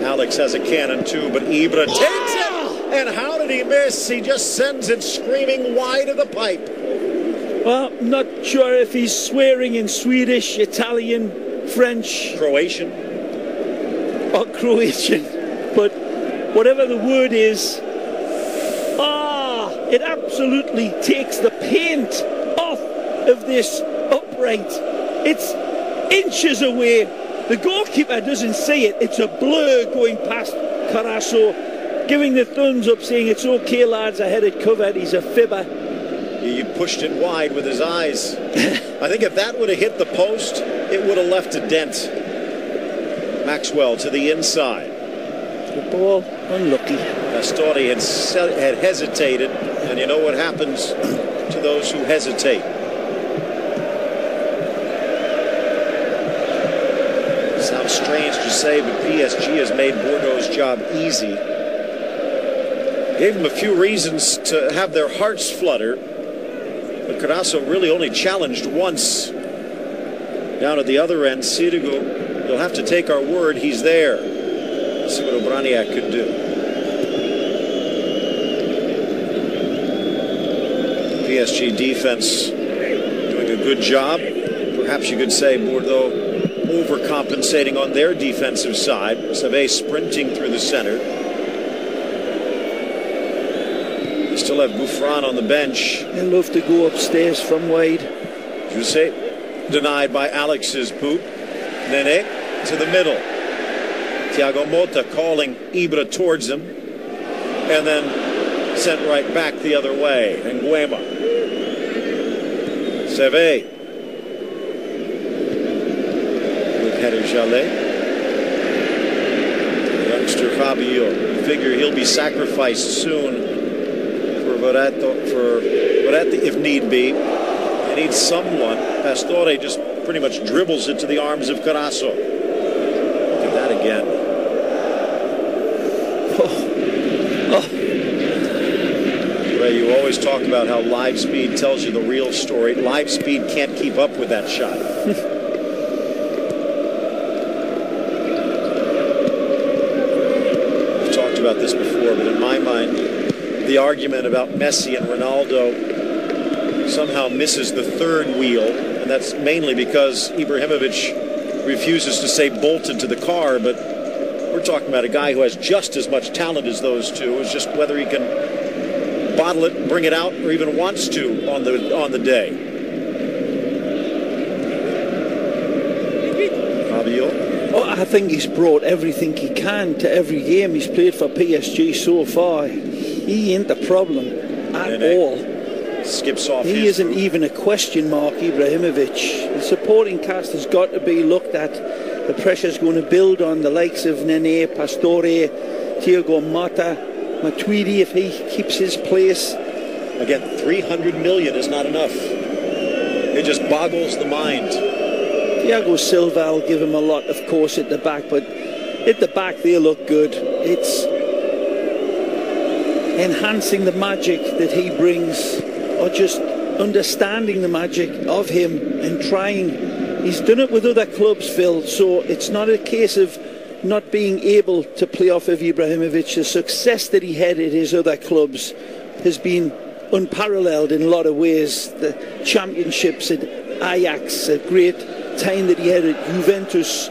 Alex has a cannon too, but Ibra takes it! And how did he miss? He just sends it screaming wide of the pipe. Well, I'm not sure if he's swearing in Swedish, Italian, French, Croatian, or Croatian, but whatever the word is, it absolutely takes the paint off of this upright. It's inches away. The goalkeeper doesn't see it. It's a blur going past Carasso, giving the thumbs up, saying it's okay, lads, I had it covered. He's a fibber. He pushed it wide with his eyes. I think if that would have hit the post, it would have left a dent. Maxwell to the inside. The ball unlucky. Pastore had hesitated, and you know what happens to those who hesitate. Sounds strange to say, but PSG has made Bordeaux's job easy. Gave them a few reasons to have their hearts flutter, but Carasso really only challenged once. Down at the other end, Sirigu, you'll have to take our word, he's there. Let's see what Obraniak could do. PSG defense doing a good job. Perhaps you could say Bordeaux overcompensating on their defensive side. Save sprinting through the center. still have Buffon on the bench. They love to go upstairs from wide. Jose denied by Alex's boot. Nene to the middle. Thiago Motta calling Ibra towards him. And then sent right back the other way. Nguema. Seve. With header Jallet. Youngster Fabio. Figure he'll be sacrificed soon for Verratti if need be. They need someone. Pastore just pretty much dribbles it to the arms of Carasso. Look at that again. Ray, you always talk about how live speed tells you the real story. Live speed can't keep up with that shot. We've talked about this before, but in my mind, the argument about Messi and Ronaldo somehow misses the third wheel, and that's mainly because Ibrahimovic refuses to say bolted to the car, but we're talking about a guy who has just as much talent as those two. It's just whether he can bottle it, bring it out, or even wants to on the day. Fabio. Oh, I think he's brought everything he can to every game he's played for PSG so far. He ain't the problem at all. Skips off. He isn't even a question mark, Ibrahimovic. The supporting cast has got to be looked at. The pressure's going to build on the likes of Nene, Pastore, Thiago Motta, Matuidi if he keeps his place. Again, 300 million is not enough. It just boggles the mind. Thiago Silva will give him a lot, of course, at the back, but at the back they look good. It's enhancing the magic that he brings, or just understanding the magic of him and trying. He's done it with other clubs, Phil, so it's not a case of not being able to play off of Ibrahimovic. The success that he had at his other clubs has been unparalleled in a lot of ways. The championships at Ajax, a great time that he had at Juventus,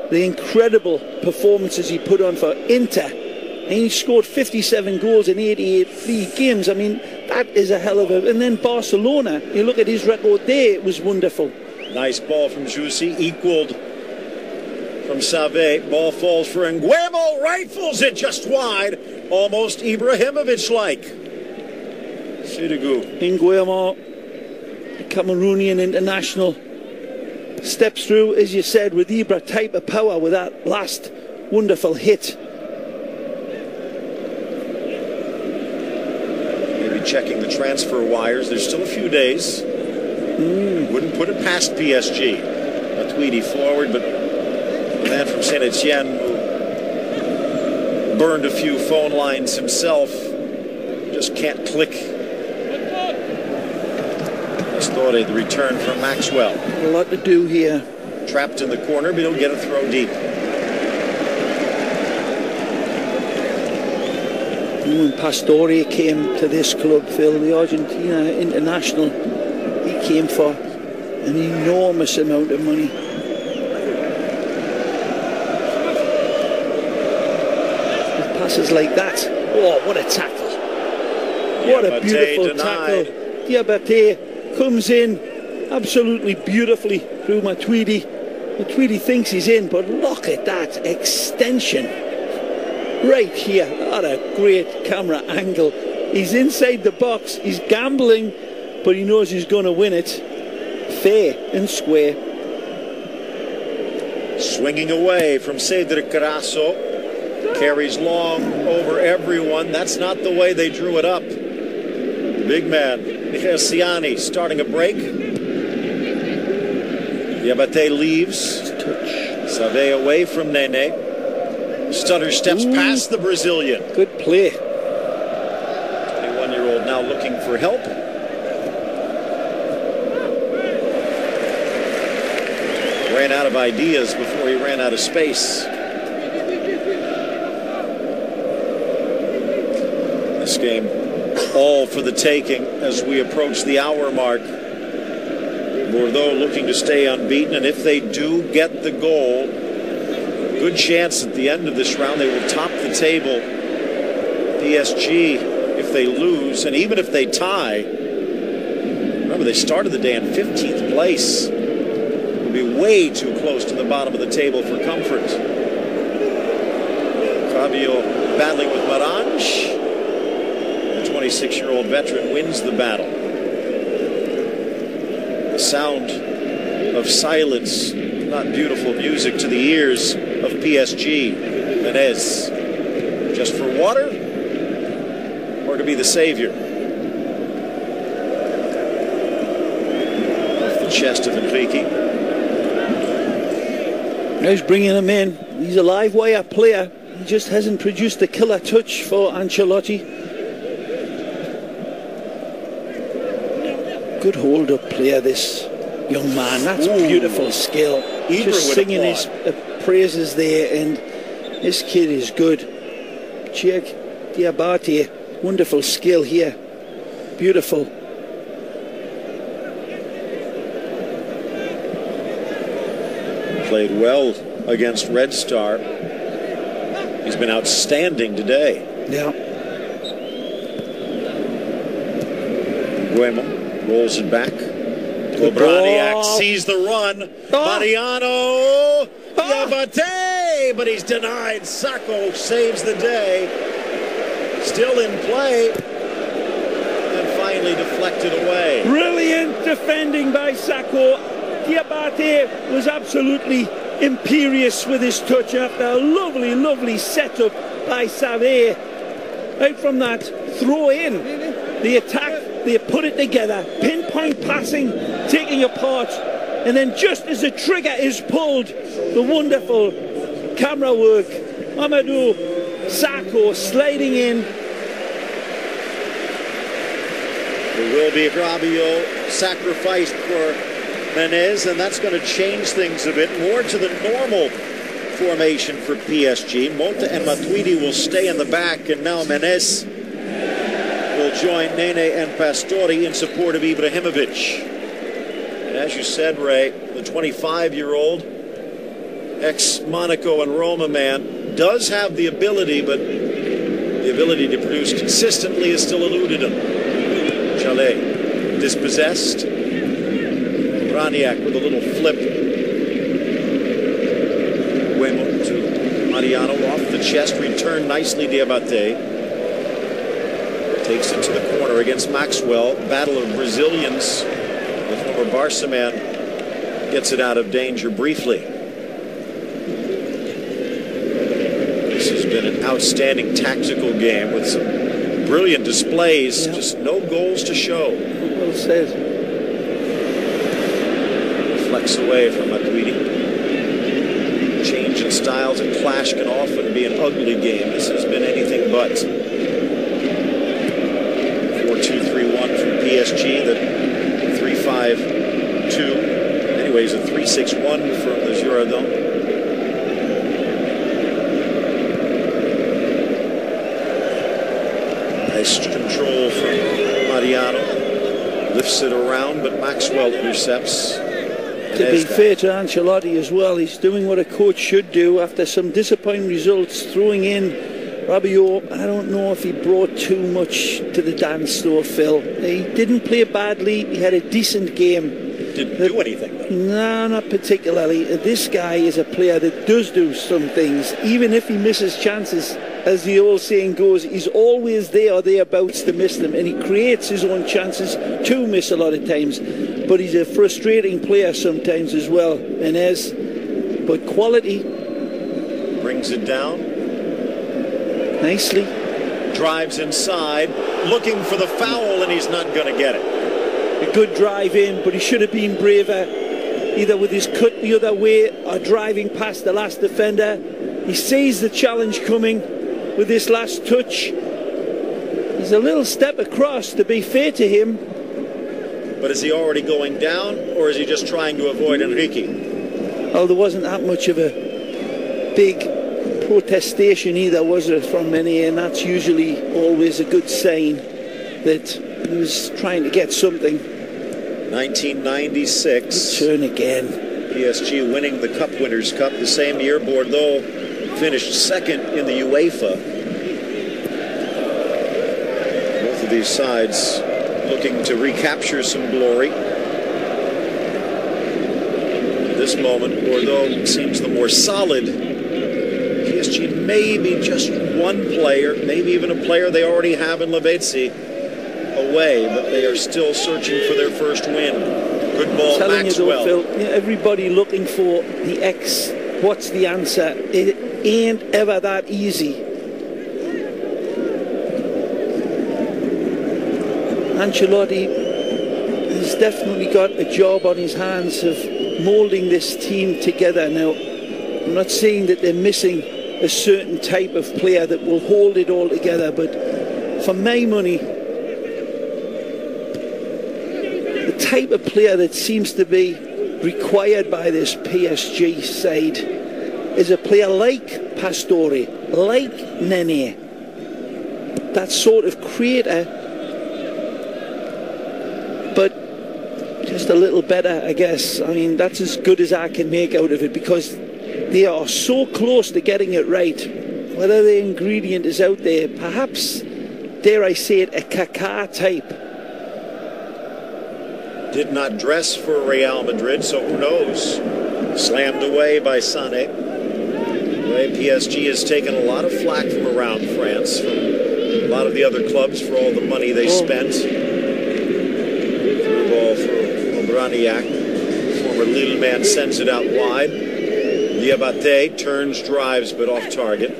the incredible performances he put on for Inter, and he scored 57 goals in 88 league games. I mean, that is a hell of a... And then Barcelona, you look at his record there, it was wonderful. Nice ball from Jussi, equaled from Save. Ball falls for Nguema, rifles it just wide, almost Ibrahimovic-like. Sidigu. Nguema, Cameroonian international, steps through, as you said, with Ibra type of power with that last wonderful hit. Maybe checking the transfer wires. There's still a few days. Wouldn't put it past PSG. Matuidi forward, but the man from Saint Etienne who burned a few phone lines himself just can't click. Pastore, the return from Maxwell. A lot to do here. Trapped in the corner, but he'll get a throw deep. When Pastore came to this club, Phil, the Argentina international, he came for an enormous amount of money. With passes like that, oh, what a tackle. What a beautiful tackle. Diabate comes in absolutely beautifully through Matuidi. Matuidi thinks he's in, but look at that extension right here. What a great camera angle. He's inside the box, he's gambling, but he knows he's going to win it fair and square. Swinging away from Cedric Carasso. Carries long over everyone. That's not the way they drew it up. The big man, Siani, starting a break. Diabate leaves. Save away from Nene. Stutter steps past the Brazilian. Good play. 21-year-old now looking for help. Ran out of ideas before he ran out of space. This game all for the taking as we approach the hour mark. Bordeaux looking to stay unbeaten, and if they do get the goal, good chance at the end of this round they will top the table. PSG, if if they lose, and even if they tie, remember they started the day in 15th place. It would be way too close to the bottom of the table for comfort. Fabio battling with Marange. The 26-year-old veteran wins the battle. The sound of silence, not beautiful music to the ears of PSG. Aimez, just for water or to be the savior? Off the chest of Enrique. He's bringing him in. He's a live wire player. He just hasn't produced a killer touch for Ancelotti. Good hold-up player, this young man. That's beautiful skill. Just singing his praises there, and this kid is good. Check Diabate, wonderful skill here. Beautiful. Played well against Red Star. He's been outstanding today. Yeah. Guemo rolls it back. Obraniak sees the run. Mariano Diabate, but he's denied. Sacco saves the day. Still in play. And finally deflected away. Brilliant defending by Sacco. Diabate was absolutely imperious with his touch after a lovely, lovely setup by Save. Right from that throw in, the attack, they put it together, pinpoint passing, taking apart, and then just as the trigger is pulled, the wonderful camera work, Amadou Sacco sliding in. There will be Rabiot sacrificed for Aimez, and that's going to change things a bit more to the normal formation for PSG. Mota and Matuidi will stay in the back, and now Aimez will join Nene and Pastore in support of Ibrahimovic. And as you said, Ray, the 25-year-old ex-Monaco and Roma man does have the ability, but the ability to produce consistently has still eluded him. Chalet dispossessed. Braniak with a little flip. Guemo to Mariano off the chest. Return nicely, Diabate. Takes it to the corner against Maxwell. Battle of Brazilians. The former Barca man gets it out of danger briefly. This has been an outstanding tactical game with some brilliant displays. Yeah. Just no goals to show. Well said. Flex away from Matuidi. Change in styles and clash can often be an ugly game. This has been anything but. 4-2-3-1 from PSG, the 3-5-2. Anyways, a 3-6-1 from the Girondins. Nice control from Mariano. Lifts it around, but Maxwell intercepts. To be fair to Ancelotti as well, he's doing what a coach should do after some disappointing results, throwing in Rabiot. I don't know if he brought too much to the dance though, Phil. He didn't play badly, he had a decent game. Didn't do anything though. No, not particularly. This guy is a player that does do some things, even if he misses chances. As the old saying goes, he's always there or thereabouts to miss them, and he creates his own chances to miss a lot of times. But he's a frustrating player sometimes as well, Aimez. But quality. Brings it down. Nicely. Drives inside, looking for the foul, and he's not going to get it. A good drive in, but he should have been braver, either with his cut the other way or driving past the last defender. He sees the challenge coming with this last touch. He's a little step across, to be fair to him. But is he already going down, or is he just trying to avoid Enrique? Well, there wasn't that much of a big protestation either, was there, from many, and that's usually always a good sign that he was trying to get something. 1996. Good turn again. PSG winning the Cup Winners' Cup. The same year, Bordeaux finished second in the UEFA. these sides looking to recapture some glory. At this moment, Bordeaux seems the more solid. PSG maybe just one player, maybe even a player they already have in Lavezzi away, but they are still searching for their first win. Good ball, Maxwell. You though, Phil, everybody looking for the X. What's the answer? It ain't ever that easy. Ancelotti has definitely got a job on his hands of moulding this team together. Now, I'm not saying that they're missing a certain type of player that will hold it all together, but for my money, the type of player that seems to be required by this PSG side is a player like Pastore, like Nene, that sort of creator, but just a little better, I guess. I mean, that's as good as I can make out of it, because they are so close to getting it right. Whether the ingredient is out there, perhaps, dare I say it, a Kaká type. Did not dress for Real Madrid, so who knows? Slammed away by Sané. PSG has taken a lot of flack from around France, from a lot of the other clubs for all the money they spent. Through ball for Obraniak. Former Lille man sends it out wide. Diabate turns, drives, but off target.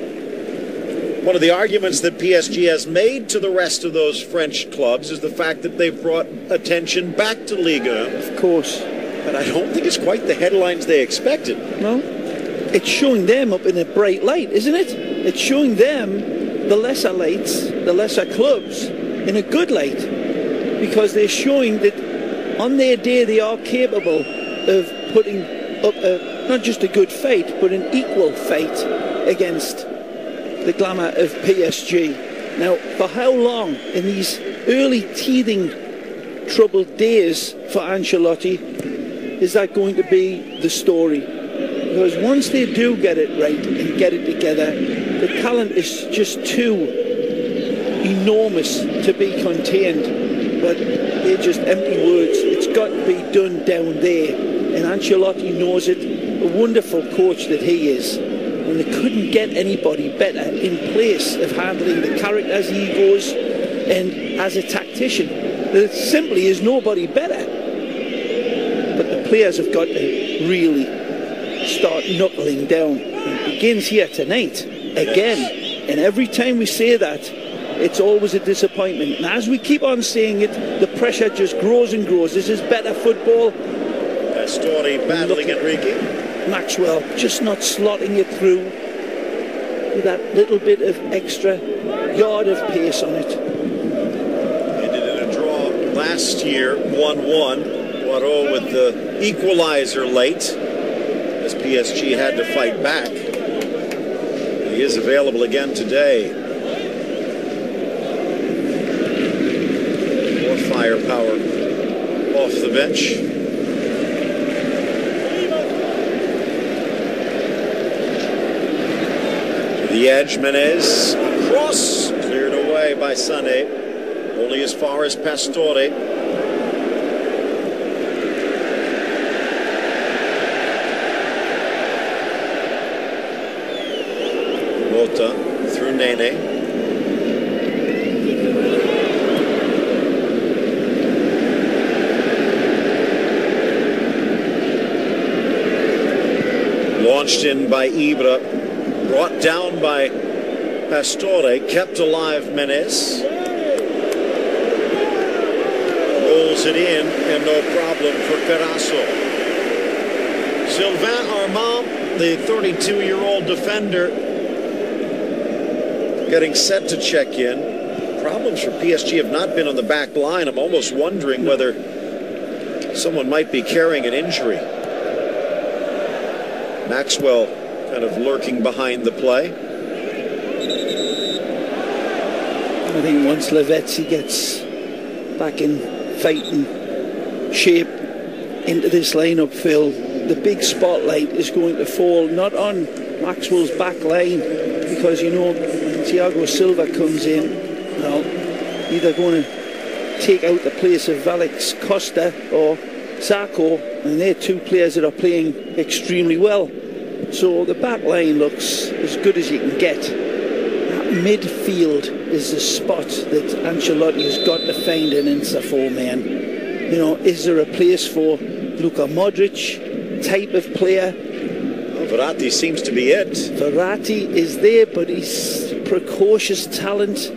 One of the arguments that PSG has made to the rest of those French clubs is the fact that they've brought attention back to Ligue. Of course. But I don't think it's quite the headlines they expected. No. It's showing them up in a bright light, isn't it? It's showing them, the lesser lights, the lesser clubs, in a good light. Because they're showing that on their day they are capable of putting up not just a good fight, but an equal fight against the glamour of PSG. Now, for how long in these early teething troubled days for Ancelotti is that going to be the story? Because once they do get it right and get it together, the talent is just too enormous to be contained. But they're just empty words. It's got to be done down there. And Ancelotti knows it. A wonderful coach that he is. And they couldn't get anybody better in place of handling the characters, egos, and as a tactician. There simply is nobody better. But the players have got to really start knuckling down. It begins here tonight, again. And every time we say that, it's always a disappointment. And as we keep on saying it, the pressure just grows and grows. This is better football. Pastore battling Enrique. Maxwell just not slotting it through with that little bit of extra yard of pace on it. Ended in a draw last year, 1-1. Poirot with the equalizer late, as PSG had to fight back. He is available again today. More firepower off the bench. The edge, Menez, across, cleared away by Sané, only as far as Pastore. Mota through Nene. Launched in by Ibra. Brought down by Pastore, kept alive Menez. Rolls it in, and no problem for Carasso. Sylvain Armand, the 32-year-old defender, getting set to check in. Problems for PSG have not been on the back line. I'm almost wondering whether someone might be carrying an injury. Maxwell kind of lurking behind the play. I think once Lavezzi gets back in fighting shape into this lineup, Phil, the big spotlight is going to fall not on Maxwell's back line, because you know when Thiago Silva comes in, well, either going to take out the place of Alex Costa or Zarco, and they're two players that are playing extremely well. So the back line looks as good as you can get. That midfield is the spot that Ancelotti has got to find an answer for, man. You know, is there a place for Luka Modric type of player? Well, Verratti seems to be it. Verratti is there, but he's precocious talent.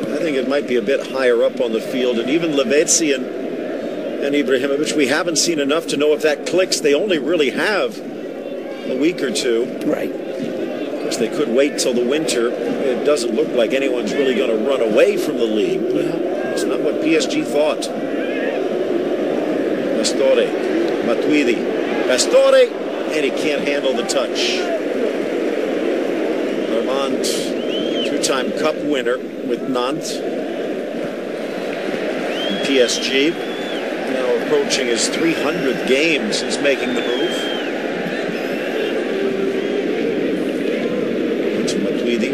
I think it might be a bit higher up on the field, and even Lavezzi and Ibrahimovic, we haven't seen enough to know if that clicks. They only really have a week or two. Right. Of course, they could wait till the winter. It doesn't look like anyone's really going to run away from the league. It's not what PSG thought. Pastore, Matuidi, Pastore, and he can't handle the touch. Armand, two-time cup winner with Nantes. And PSG, now approaching his 300th games, is making the move. To Matuidi.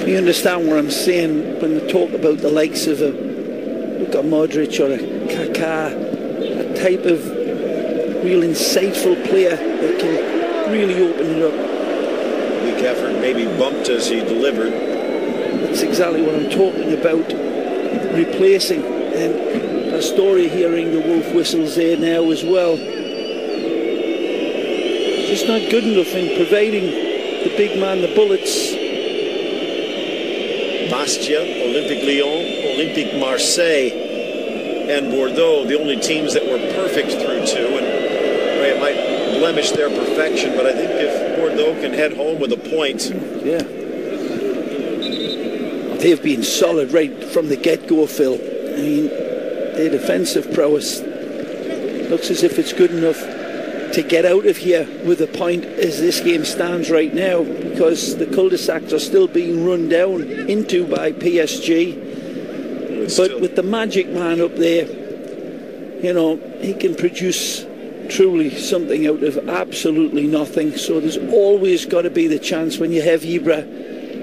You understand what I'm saying when we talk about the likes of a Luka Modric or a Kaká, a type of real insightful player that can really open it up. Weak effort, maybe bumped as he delivered. That's exactly what I'm talking about. Replacing, and Pastore hearing the wolf whistles there now as well. Just not good enough in providing the big man the bullets. Bastia, Olympique Lyon, Olympique Marseille, and Bordeaux, the only teams that were perfect through two, and it might blemish their perfection, but I think if Bordeaux can head home with a point. Yeah. They've been solid right from the get-go, Phil. I mean, their defensive prowess looks as if it's good enough to get out of here with a point as this game stands right now, because the cul-de-sacs are still being run down into by PSG. But with the magic man up there, you know, he can produce truly something out of absolutely nothing. So there's always got to be the chance when you have Ibra,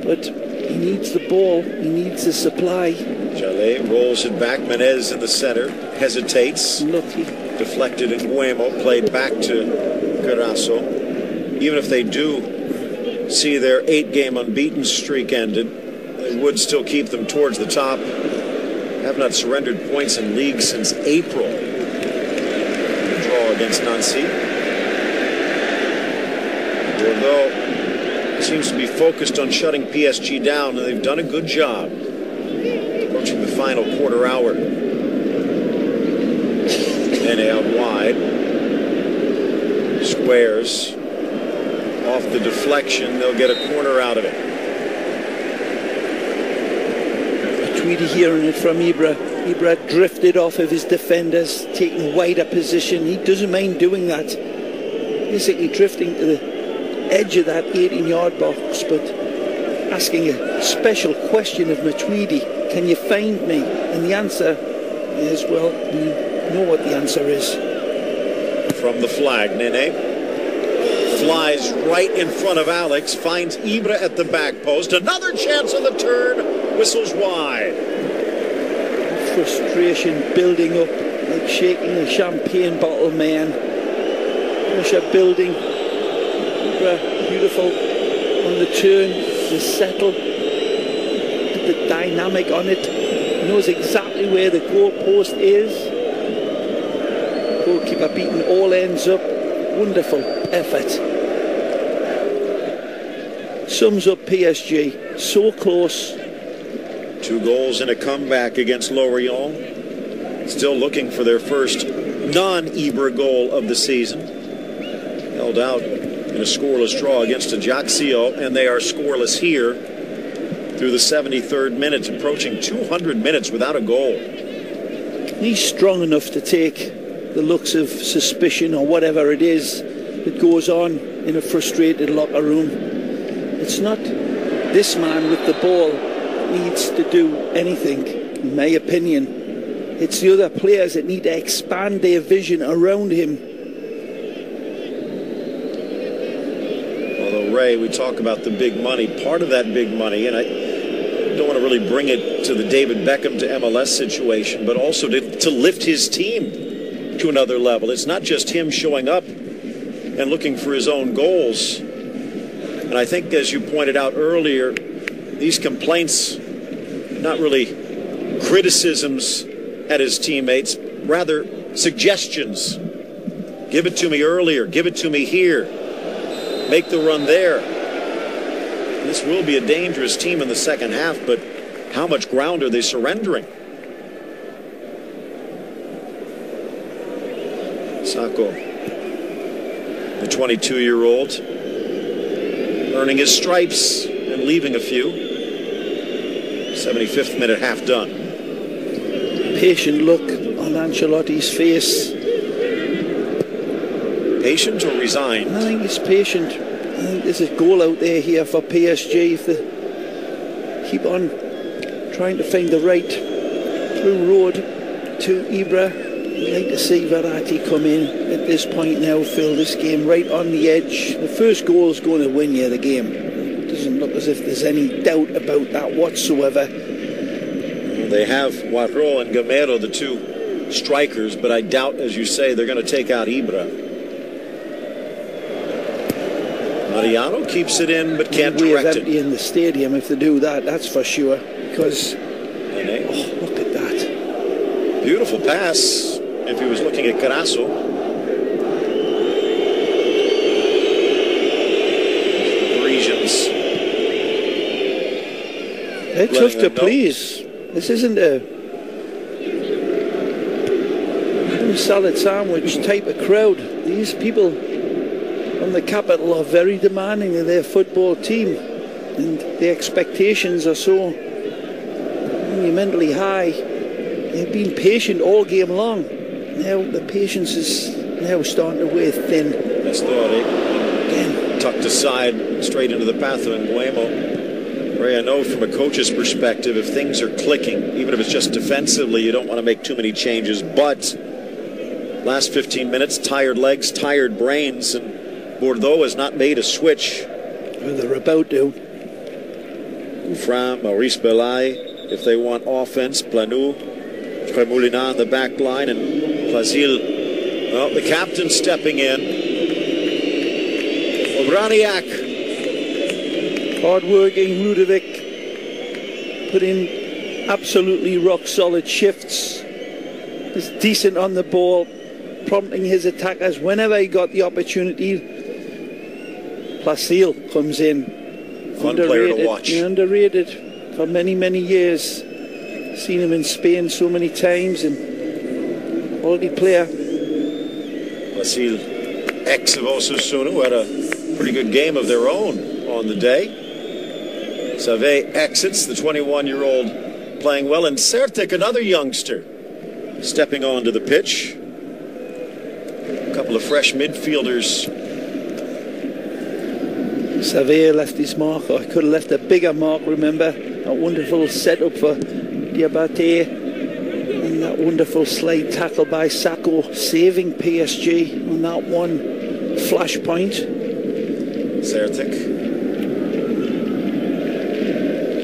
but he needs the ball, he needs the supply. Jallet rolls it back, Menez in the center, hesitates. Lucky. Deflected in Guemo, played back to Carasso. Even if they do see their 8-game unbeaten streak ended, it would still keep them towards the top. Have not surrendered points in Ligue since April. Draw against Nancy. Bordeaux seems to be focused on shutting PSG down, and they've done a good job. Approaching the final quarter hour. Nene out wide. Squares. Off the deflection. They'll get a corner out of it. Tweedy hearing it from Ibra. Ibra drifted off of his defenders, taking wider position. He doesn't mind doing that. Basically drifting to the edge of that 18-yard box, but asking a special question of Matuidi. Can you find me? And the answer is, well, we know what the answer is. From the flag, Nene flies right in front of Alex, finds Ibra at the back post. Another chance on the turn, whistles wide. Frustration building up like shaking a champagne bottle, man. Pressure building. Ibra, beautiful on the turn, to settle. The dynamic on it. He knows exactly where the goalpost is. Goalkeeper beaten all ends up. Wonderful effort. Sums up PSG. So close. 2 goals and a comeback against Lorient. Still looking for their first non-Ibra goal of the season. Held out in a scoreless draw against Ajaccio, and they are scoreless here through the 73rd minute, approaching 200 minutes without a goal. He's strong enough to take the looks of suspicion or whatever it is that goes on in a frustrated locker room. It's not this man with the ball that needs to do anything, in my opinion. It's the other players that need to expand their vision around him. Although, Ray, we talk about the big money. Part of that big money, and don't want to really bring it to the David Beckham to MLS situation, but also to lift his team to another level. It's not just him showing up and looking for his own goals. And I think, as you pointed out earlier, these complaints, not really criticisms at his teammates, rather suggestions. Give it to me earlier. Give it to me here. Make the run there. This will be a dangerous team in the second half, but how much ground are they surrendering? Sako, the 22-year-old, earning his stripes and leaving a few. 75th minute, half done. Patient look on Ancelotti's face. Patient or resigned? I think he's patient. I think there's a goal out there here for PSG if they keep on trying to find the right through road to Ibra. I'd like to see Verratti come in at this point now, Phil. This game right on the edge. The first goal is going to win you the game. It doesn't look as if there's any doubt about that whatsoever. They have Guarro and Gamero, the two strikers, but I doubt, as you say, they're going to take out Ibra. Mariano keeps it in, but can't direct it. Empty in the stadium if they do that, that's for sure. Because, look at that. Beautiful pass, if he was looking at Carasso. Parisians. They're tough to please. This isn't a salad sandwich type of crowd. These people from the capital are very demanding of their football team, and the expectations are so monumentally high. They've been patient all game long. Now the patience is now starting to wear thin. Again, tucked aside straight into the path of Nguemo. Ray, I know from a coach's perspective, if things are clicking, even if it's just defensively, you don't want to make too many changes. But last 15 minutes, tired legs, tired brains, and Bordeaux has not made a switch. Well, they're about to. From Maurice Belay, if they want offense, Planou, Tremoulinan on the back line, and Fazil. Well, the captain stepping in. Obraniak. Hard-working Ludovic put in absolutely rock-solid shifts. He's decent on the ball, prompting his attackers whenever he got the opportunity. Placil comes in. Fun player to watch. Underrated for many, many years. Seen him in Spain so many times, and quality player. Placil, ex of Osasuna, who had a pretty good game of their own on the day. Save exits, the 21-year-old playing well, and Sertic, another youngster, stepping onto the pitch. A couple of fresh midfielders. Save left his mark, or could have left a bigger mark, remember. A wonderful setup for Diabate, and that wonderful slide tackle by Sako, saving PSG on that one flashpoint. Sertic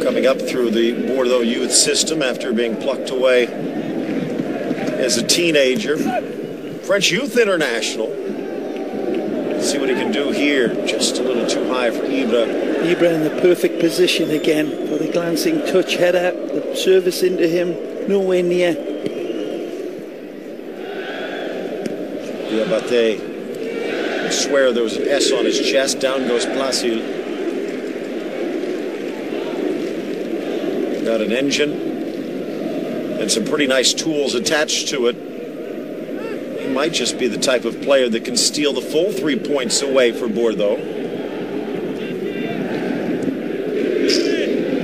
coming up through the Bordeaux youth system after being plucked away as a teenager. French youth international. Let's see what he can do here. Just a little too high for Ibra. Ibra in the perfect position again for the glancing touch header. The service into him, nowhere near. Diabate. I swear there was an S on his chest. Down goes Placil. Got an engine and some pretty nice tools attached to it. He might just be the type of player that can steal the full 3 points away for Bordeaux.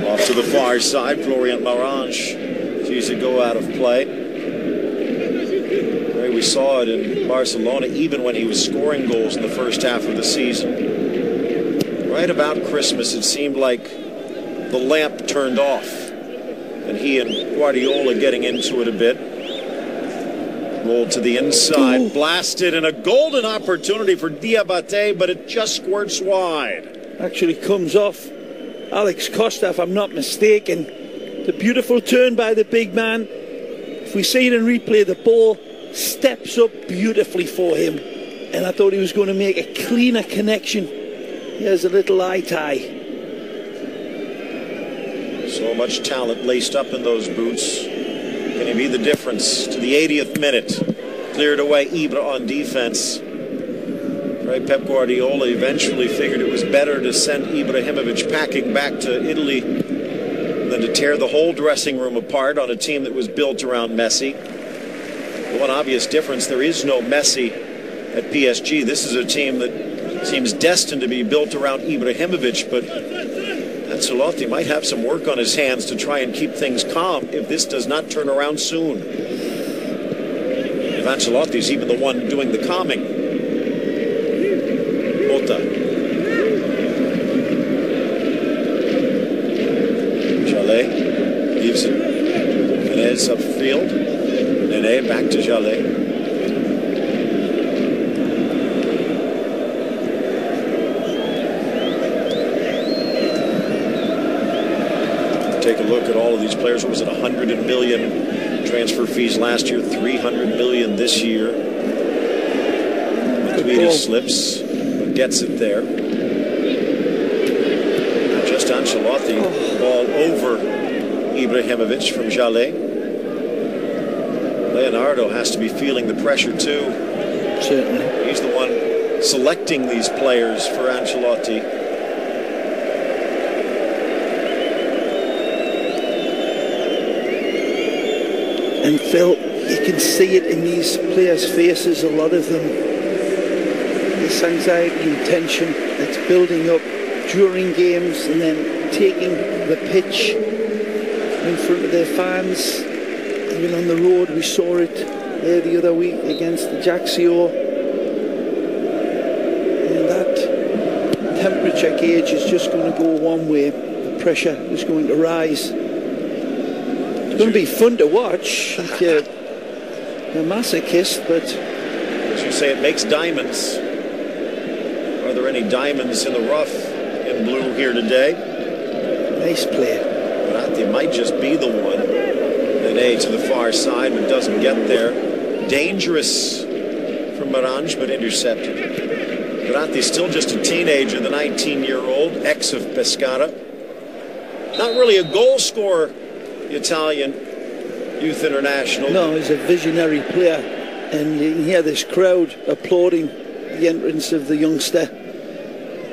Off to the far side, Florian Marange sees it go out of play. We saw it in Barcelona, even when he was scoring goals in the first half of the season. Right about Christmas, it seemed like the lamp turned off. And he and Guardiola getting into it a bit. Rolled to the inside, blasted, and a golden opportunity for Diabate, but it just squirts wide. Actually comes off Alex Costa, if I'm not mistaken. The beautiful turn by the big man. If we see it in replay, the ball steps up beautifully for him. And I thought he was going to make a cleaner connection. Here's a little eye tie. So much talent laced up in those boots. Can he be the difference to the 80th minute? Cleared away Ibra on defense. Right, Pep Guardiola eventually figured it was better to send Ibrahimovic packing back to Italy than to tear the whole dressing room apart on a team that was built around Messi. The one obvious difference, there is no Messi at PSG. This is a team that seems destined to be built around Ibrahimovic, but Ancelotti might have some work on his hands to try and keep things calm if this does not turn around soon. If Ancelotti's even the one doing the calming. Mota. Jallet leaves it. Aimez upfield. Nene back to Jallet. Take a look at all of these players. What was it, 100 million transfer fees last year, 300 million this year. Matuidi slips, but gets it there. Just Ancelotti, ball over Ibrahimovic from Jallet. Leonardo has to be feeling the pressure too. Certainly. He's the one selecting these players for Ancelotti. And Phil, you can see it in these players' faces, a lot of them. This anxiety and tension that's building up during games and then taking the pitch in front of their fans. Even on the road, we saw it there the other week against the Ajaccio. And that temperature gauge is just going to go one way. The pressure is going to rise. It's going to be fun to watch. You're a masochist, but as you say, it makes diamonds. Are there any diamonds in the rough in blue here today? Nice play. Verratti might just be the one. Nene to the far side, but doesn't get there. Dangerous from Marange, but intercepted. Verratti still just a teenager, the 19-year-old, ex of Pescara. Not really a goal scorer. Italian youth international. No, he's a visionary player, and you can hear this crowd applauding the entrance of the youngster.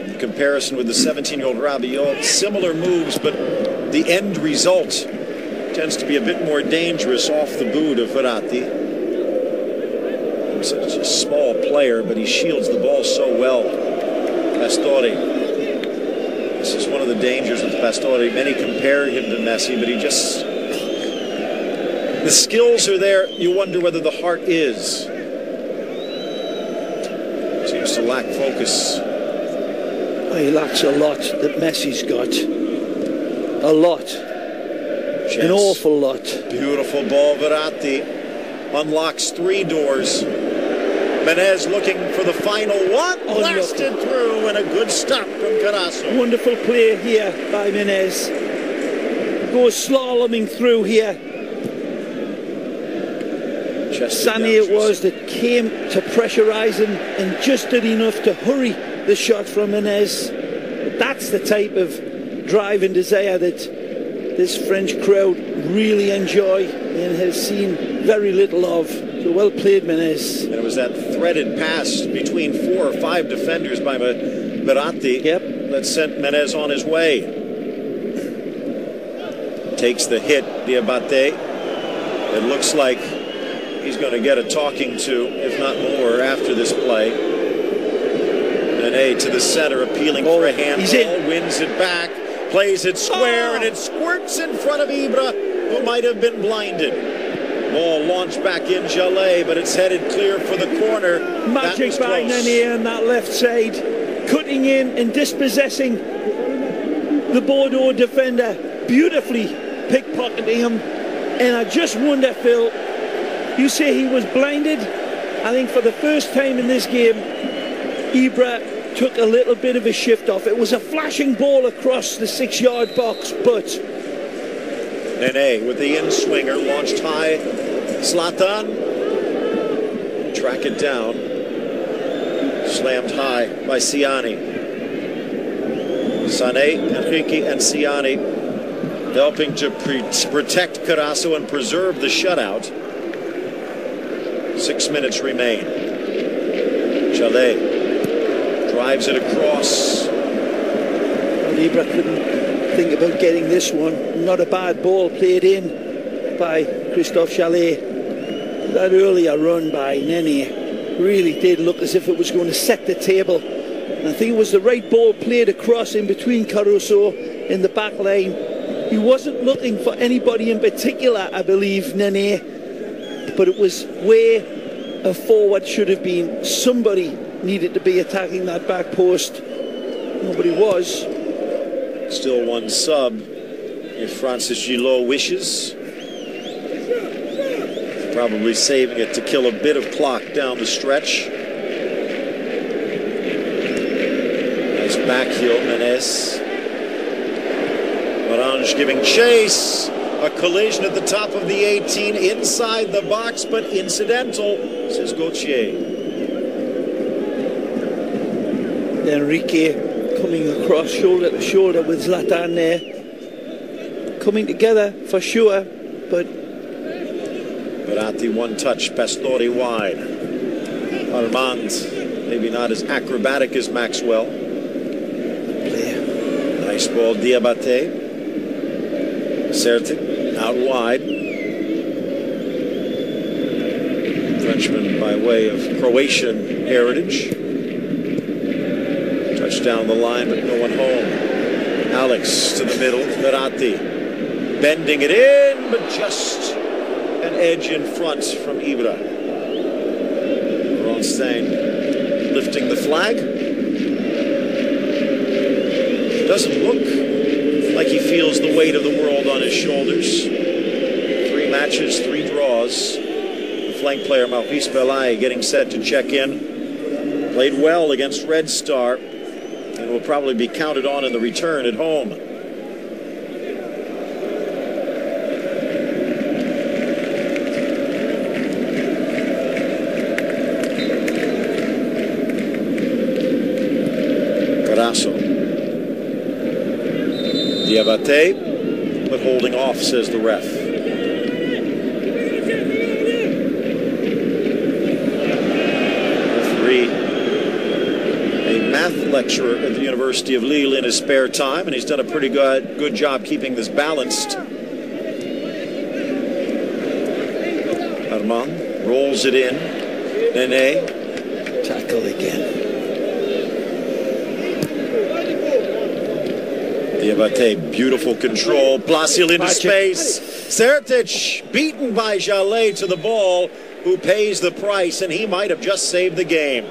In comparison with the 17-year-old Rabiot, similar moves, but the end result tends to be a bit more dangerous off the boot of Verratti. He's such a small player, but he shields the ball so well. Pastore. This is one of the dangers with Pastore. Many compare him to Messi, but he just... the skills are there. You wonder whether the heart is. Seems to lack focus. Oh, he lacks a lot that Messi's got. A lot. Chance. An awful lot. Beautiful ball. Verratti unlocks 3 doors. Menez looking for the final one. Blasted through, and a good stop from Carasso. Wonderful play here by Menez. Goes slaloming through here. Sané it was that came to pressurise him and just did enough to hurry the shot from Menez. But that's the type of drive and desire that this French crowd really enjoy and has seen very little of. So well played, Menez. And it was that threaded pass between 4 or 5 defenders by Verratti that sent Menez on his way. Takes the hit, Diabate. It looks like he's going to get a talking to, if not more, after this play. Nene to the center, appealing for a handball, wins it back, plays it square, and it squirts in front of Ibra, who might have been blinded. Ball launched back in Jallet, but it's headed clear for the corner. Magic by Nene on that left side, cutting in and dispossessing the Bordeaux defender, beautifully pickpocketing him. And I just wonder, Phil, you say he was blinded. I think for the first time in this game, Ibra took a little bit of a shift off. It was a flashing ball across the 6-yard box, but Nene with the in-swinger, launched high. Zlatan. Track it down. Slammed high by Ciani. Sané, Enrique, and Ciani helping to protect Carasso and preserve the shutout. 6 minutes remain. Jallet drives it across. Libra couldn't think about getting this one. Not a bad ball played in by Christophe Jallet. That earlier run by Nene really did look as if it was going to set the table. And I think it was the right ball played across in between Caruso in the back line. He wasn't looking for anybody in particular, I believe, Nene, but it was where a forward should have been. Somebody needed to be attacking that back post. Nobody was. Still one sub if Francis Gillot wishes. Probably saving it to kill a bit of clock down the stretch. Nice back heel, Menes. Orange giving chase. A collision at the top of the 18 inside the box, but incidental, says Gauthier. Enrique coming across shoulder to shoulder with Zlatan there. Coming together for sure, but Verratti one touch, Pastore wide. Armand maybe not as acrobatic as Maxwell. Nice ball, Diabate. Sertic out wide. Frenchman by way of Croatian heritage. Touchdown the line, but no one home. Alex to the middle, Verratti. Bending it in, but just an edge in front from Ibra. Ronstein lifting the flag. Doesn't look like he feels the weight of the world on his shoulders. 3 matches, 3 draws. The flank player Maurice Belaye getting set to check in. Played well against Red Star and will probably be counted on in the return at home. Carasso. Diabate, but holding off, says the ref. Referee, a math lecturer at the University of Lille in his spare time, and he's done a pretty good job keeping this balanced. Armand rolls it in. Nene. Tackle again. Diabate, beautiful control. Blasil into space. Sertic beaten by Jallet to the ball, who pays the price, and he might have just saved the game.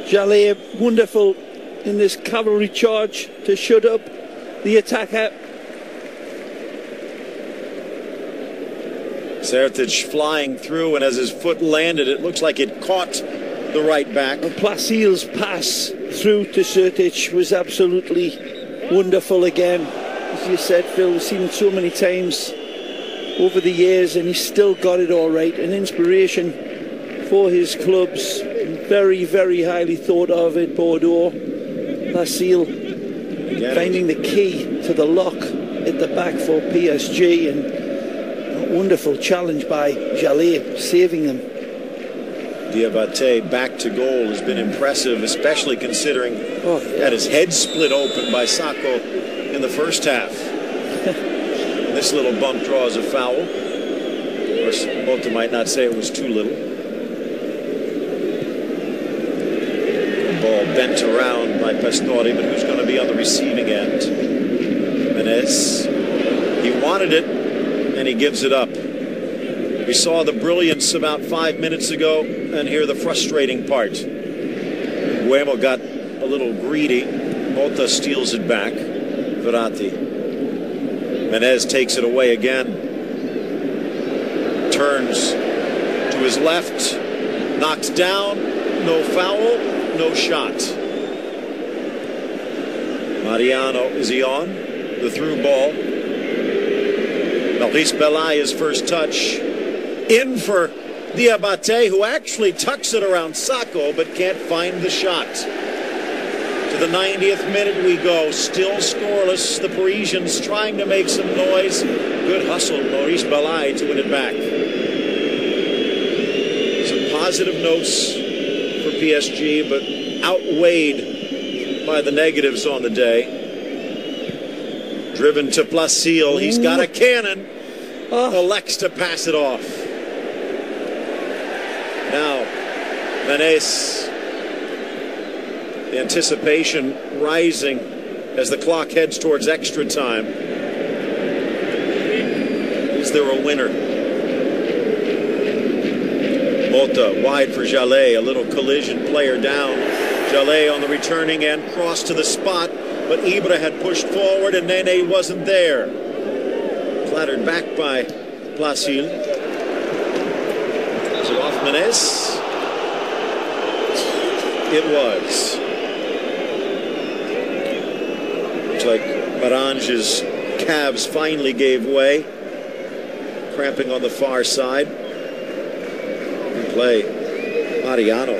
Jallet, wonderful in this cavalry charge to shut up the attacker. Sertic flying through, and as his foot landed, it looks like it caught the right back. And Plasil's pass through to Sertic was absolutely wonderful again. As you said, Phil, we've seen it so many times over the years, and he's still got it all right. An inspiration for his clubs. Very, very highly thought of at Bordeaux. Plasil finding the key to the lock at the back for PSG, and a wonderful challenge by Jallet, saving them. Diabate back to goal has been impressive, especially considering that his head split open by Sacco in the first half. This little bump draws a foul. Of course, Mota might not say it was too little. The ball bent around by Pastore, but who's going to be on the receiving end? Menes. He wanted it, and he gives it up. We saw the brilliance about 5 minutes ago, and here the frustrating part. Guemo got a little greedy. Mota steals it back. Verratti. Menes takes it away again. Turns to his left. Knocked down. No foul. No shot. Mariano, is he on? The through ball. Maurice Belay, his first touch. In for Diabate, who actually tucks it around Sacco, but can't find the shot. To the 90th minute we go, still scoreless. The Parisians trying to make some noise. Good hustle, Maurice Belay, to win it back. Some positive notes for PSG, but outweighed by the negatives on the day. Driven to Placille. He's got a cannon. Elects to pass it off. Now, Aimez. The anticipation rising as the clock heads towards extra time. Is there a winner? Mota wide for Jallet. A little collision, player down. Jallet on the returning end, cross to the spot, but Ibra had pushed forward and Nene wasn't there. Clattered back by Placille. Is it off Aimez? It was. Looks like Marange's calves finally gave way. Cramping on the far side. Good play. Mariano.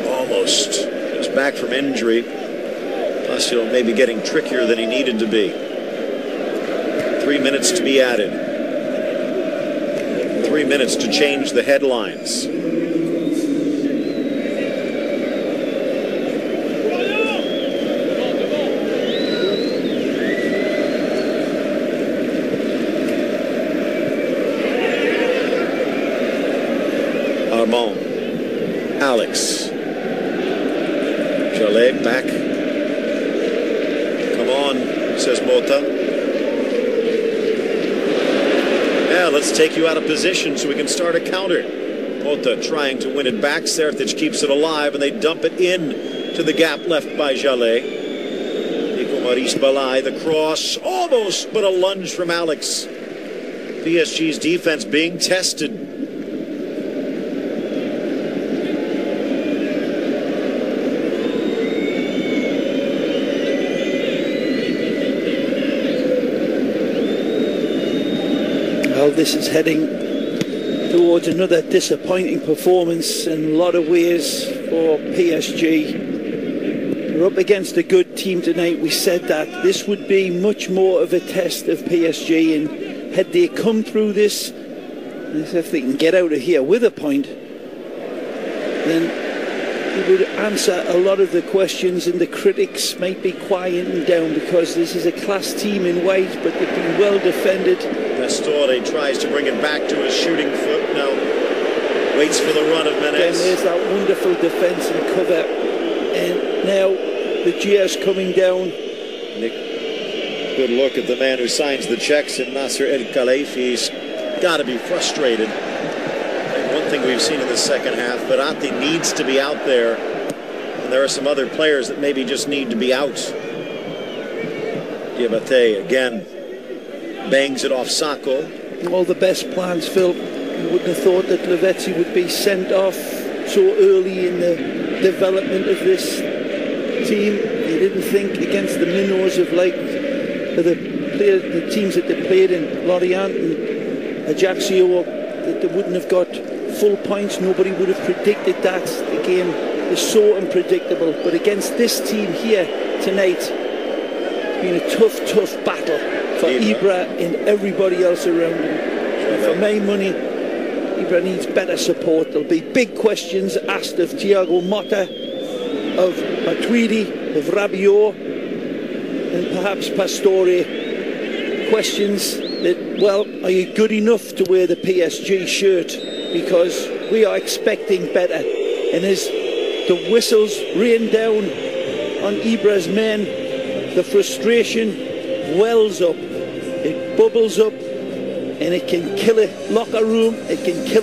Almost. Comes back from injury. Placille maybe getting trickier than he needed to be. 3 minutes to be added. 3 minutes to change the headlines. Alex. Jallet back. Come on, says Mota. Yeah, let's take you out of position so we can start a counter. Mota trying to win it back. Sertic keeps it alive and they dump it in to the gap left by Jallet. Nico Maurice Belay, the cross. Almost, but a lunge from Alex. PSG's defense being tested. This is heading towards another disappointing performance in a lot of ways for PSG. We're up against a good team tonight. We said that this would be much more of a test of PSG, and had they come through this, if they can get out of here with a point, then it would answer a lot of the questions, and the critics might be quieting down, because this is a class team in white, but they've been well defended. Pastore tries to bring it back to his shooting foot. Now waits for the run of Aimez. Again, there's that wonderful defence and cover. And now the jeers coming down. Nick, good look at the man who signs the checks in Nasser El Khelaifi. He's got to be frustrated. And one thing we've seen in the second half, Verratti needs to be out there. And there are some other players that maybe just need to be out. Diabate again. Bangs it off Sacco. All the best plans, Phil. You wouldn't have thought that Lavezzi would be sent off so early in the development of this team. You didn't think against the minnows of like the teams that they played in Lorient and Ajaccio that they wouldn't have got full points. Nobody would have predicted that. The game is so unpredictable. But against this team here tonight, it's been a tough battle for Ibra and everybody else around him. And for my money, Ibra needs better support. There'll be big questions asked of Thiago Motta, of Matuidi, of Rabiot, and perhaps Pastore. Questions that, well, are you good enough to wear the PSG shirt? Because we are expecting better. And as the whistles rain down on Ibra's men, the frustration wells up, it bubbles up, and it can kill a locker room, it can kill a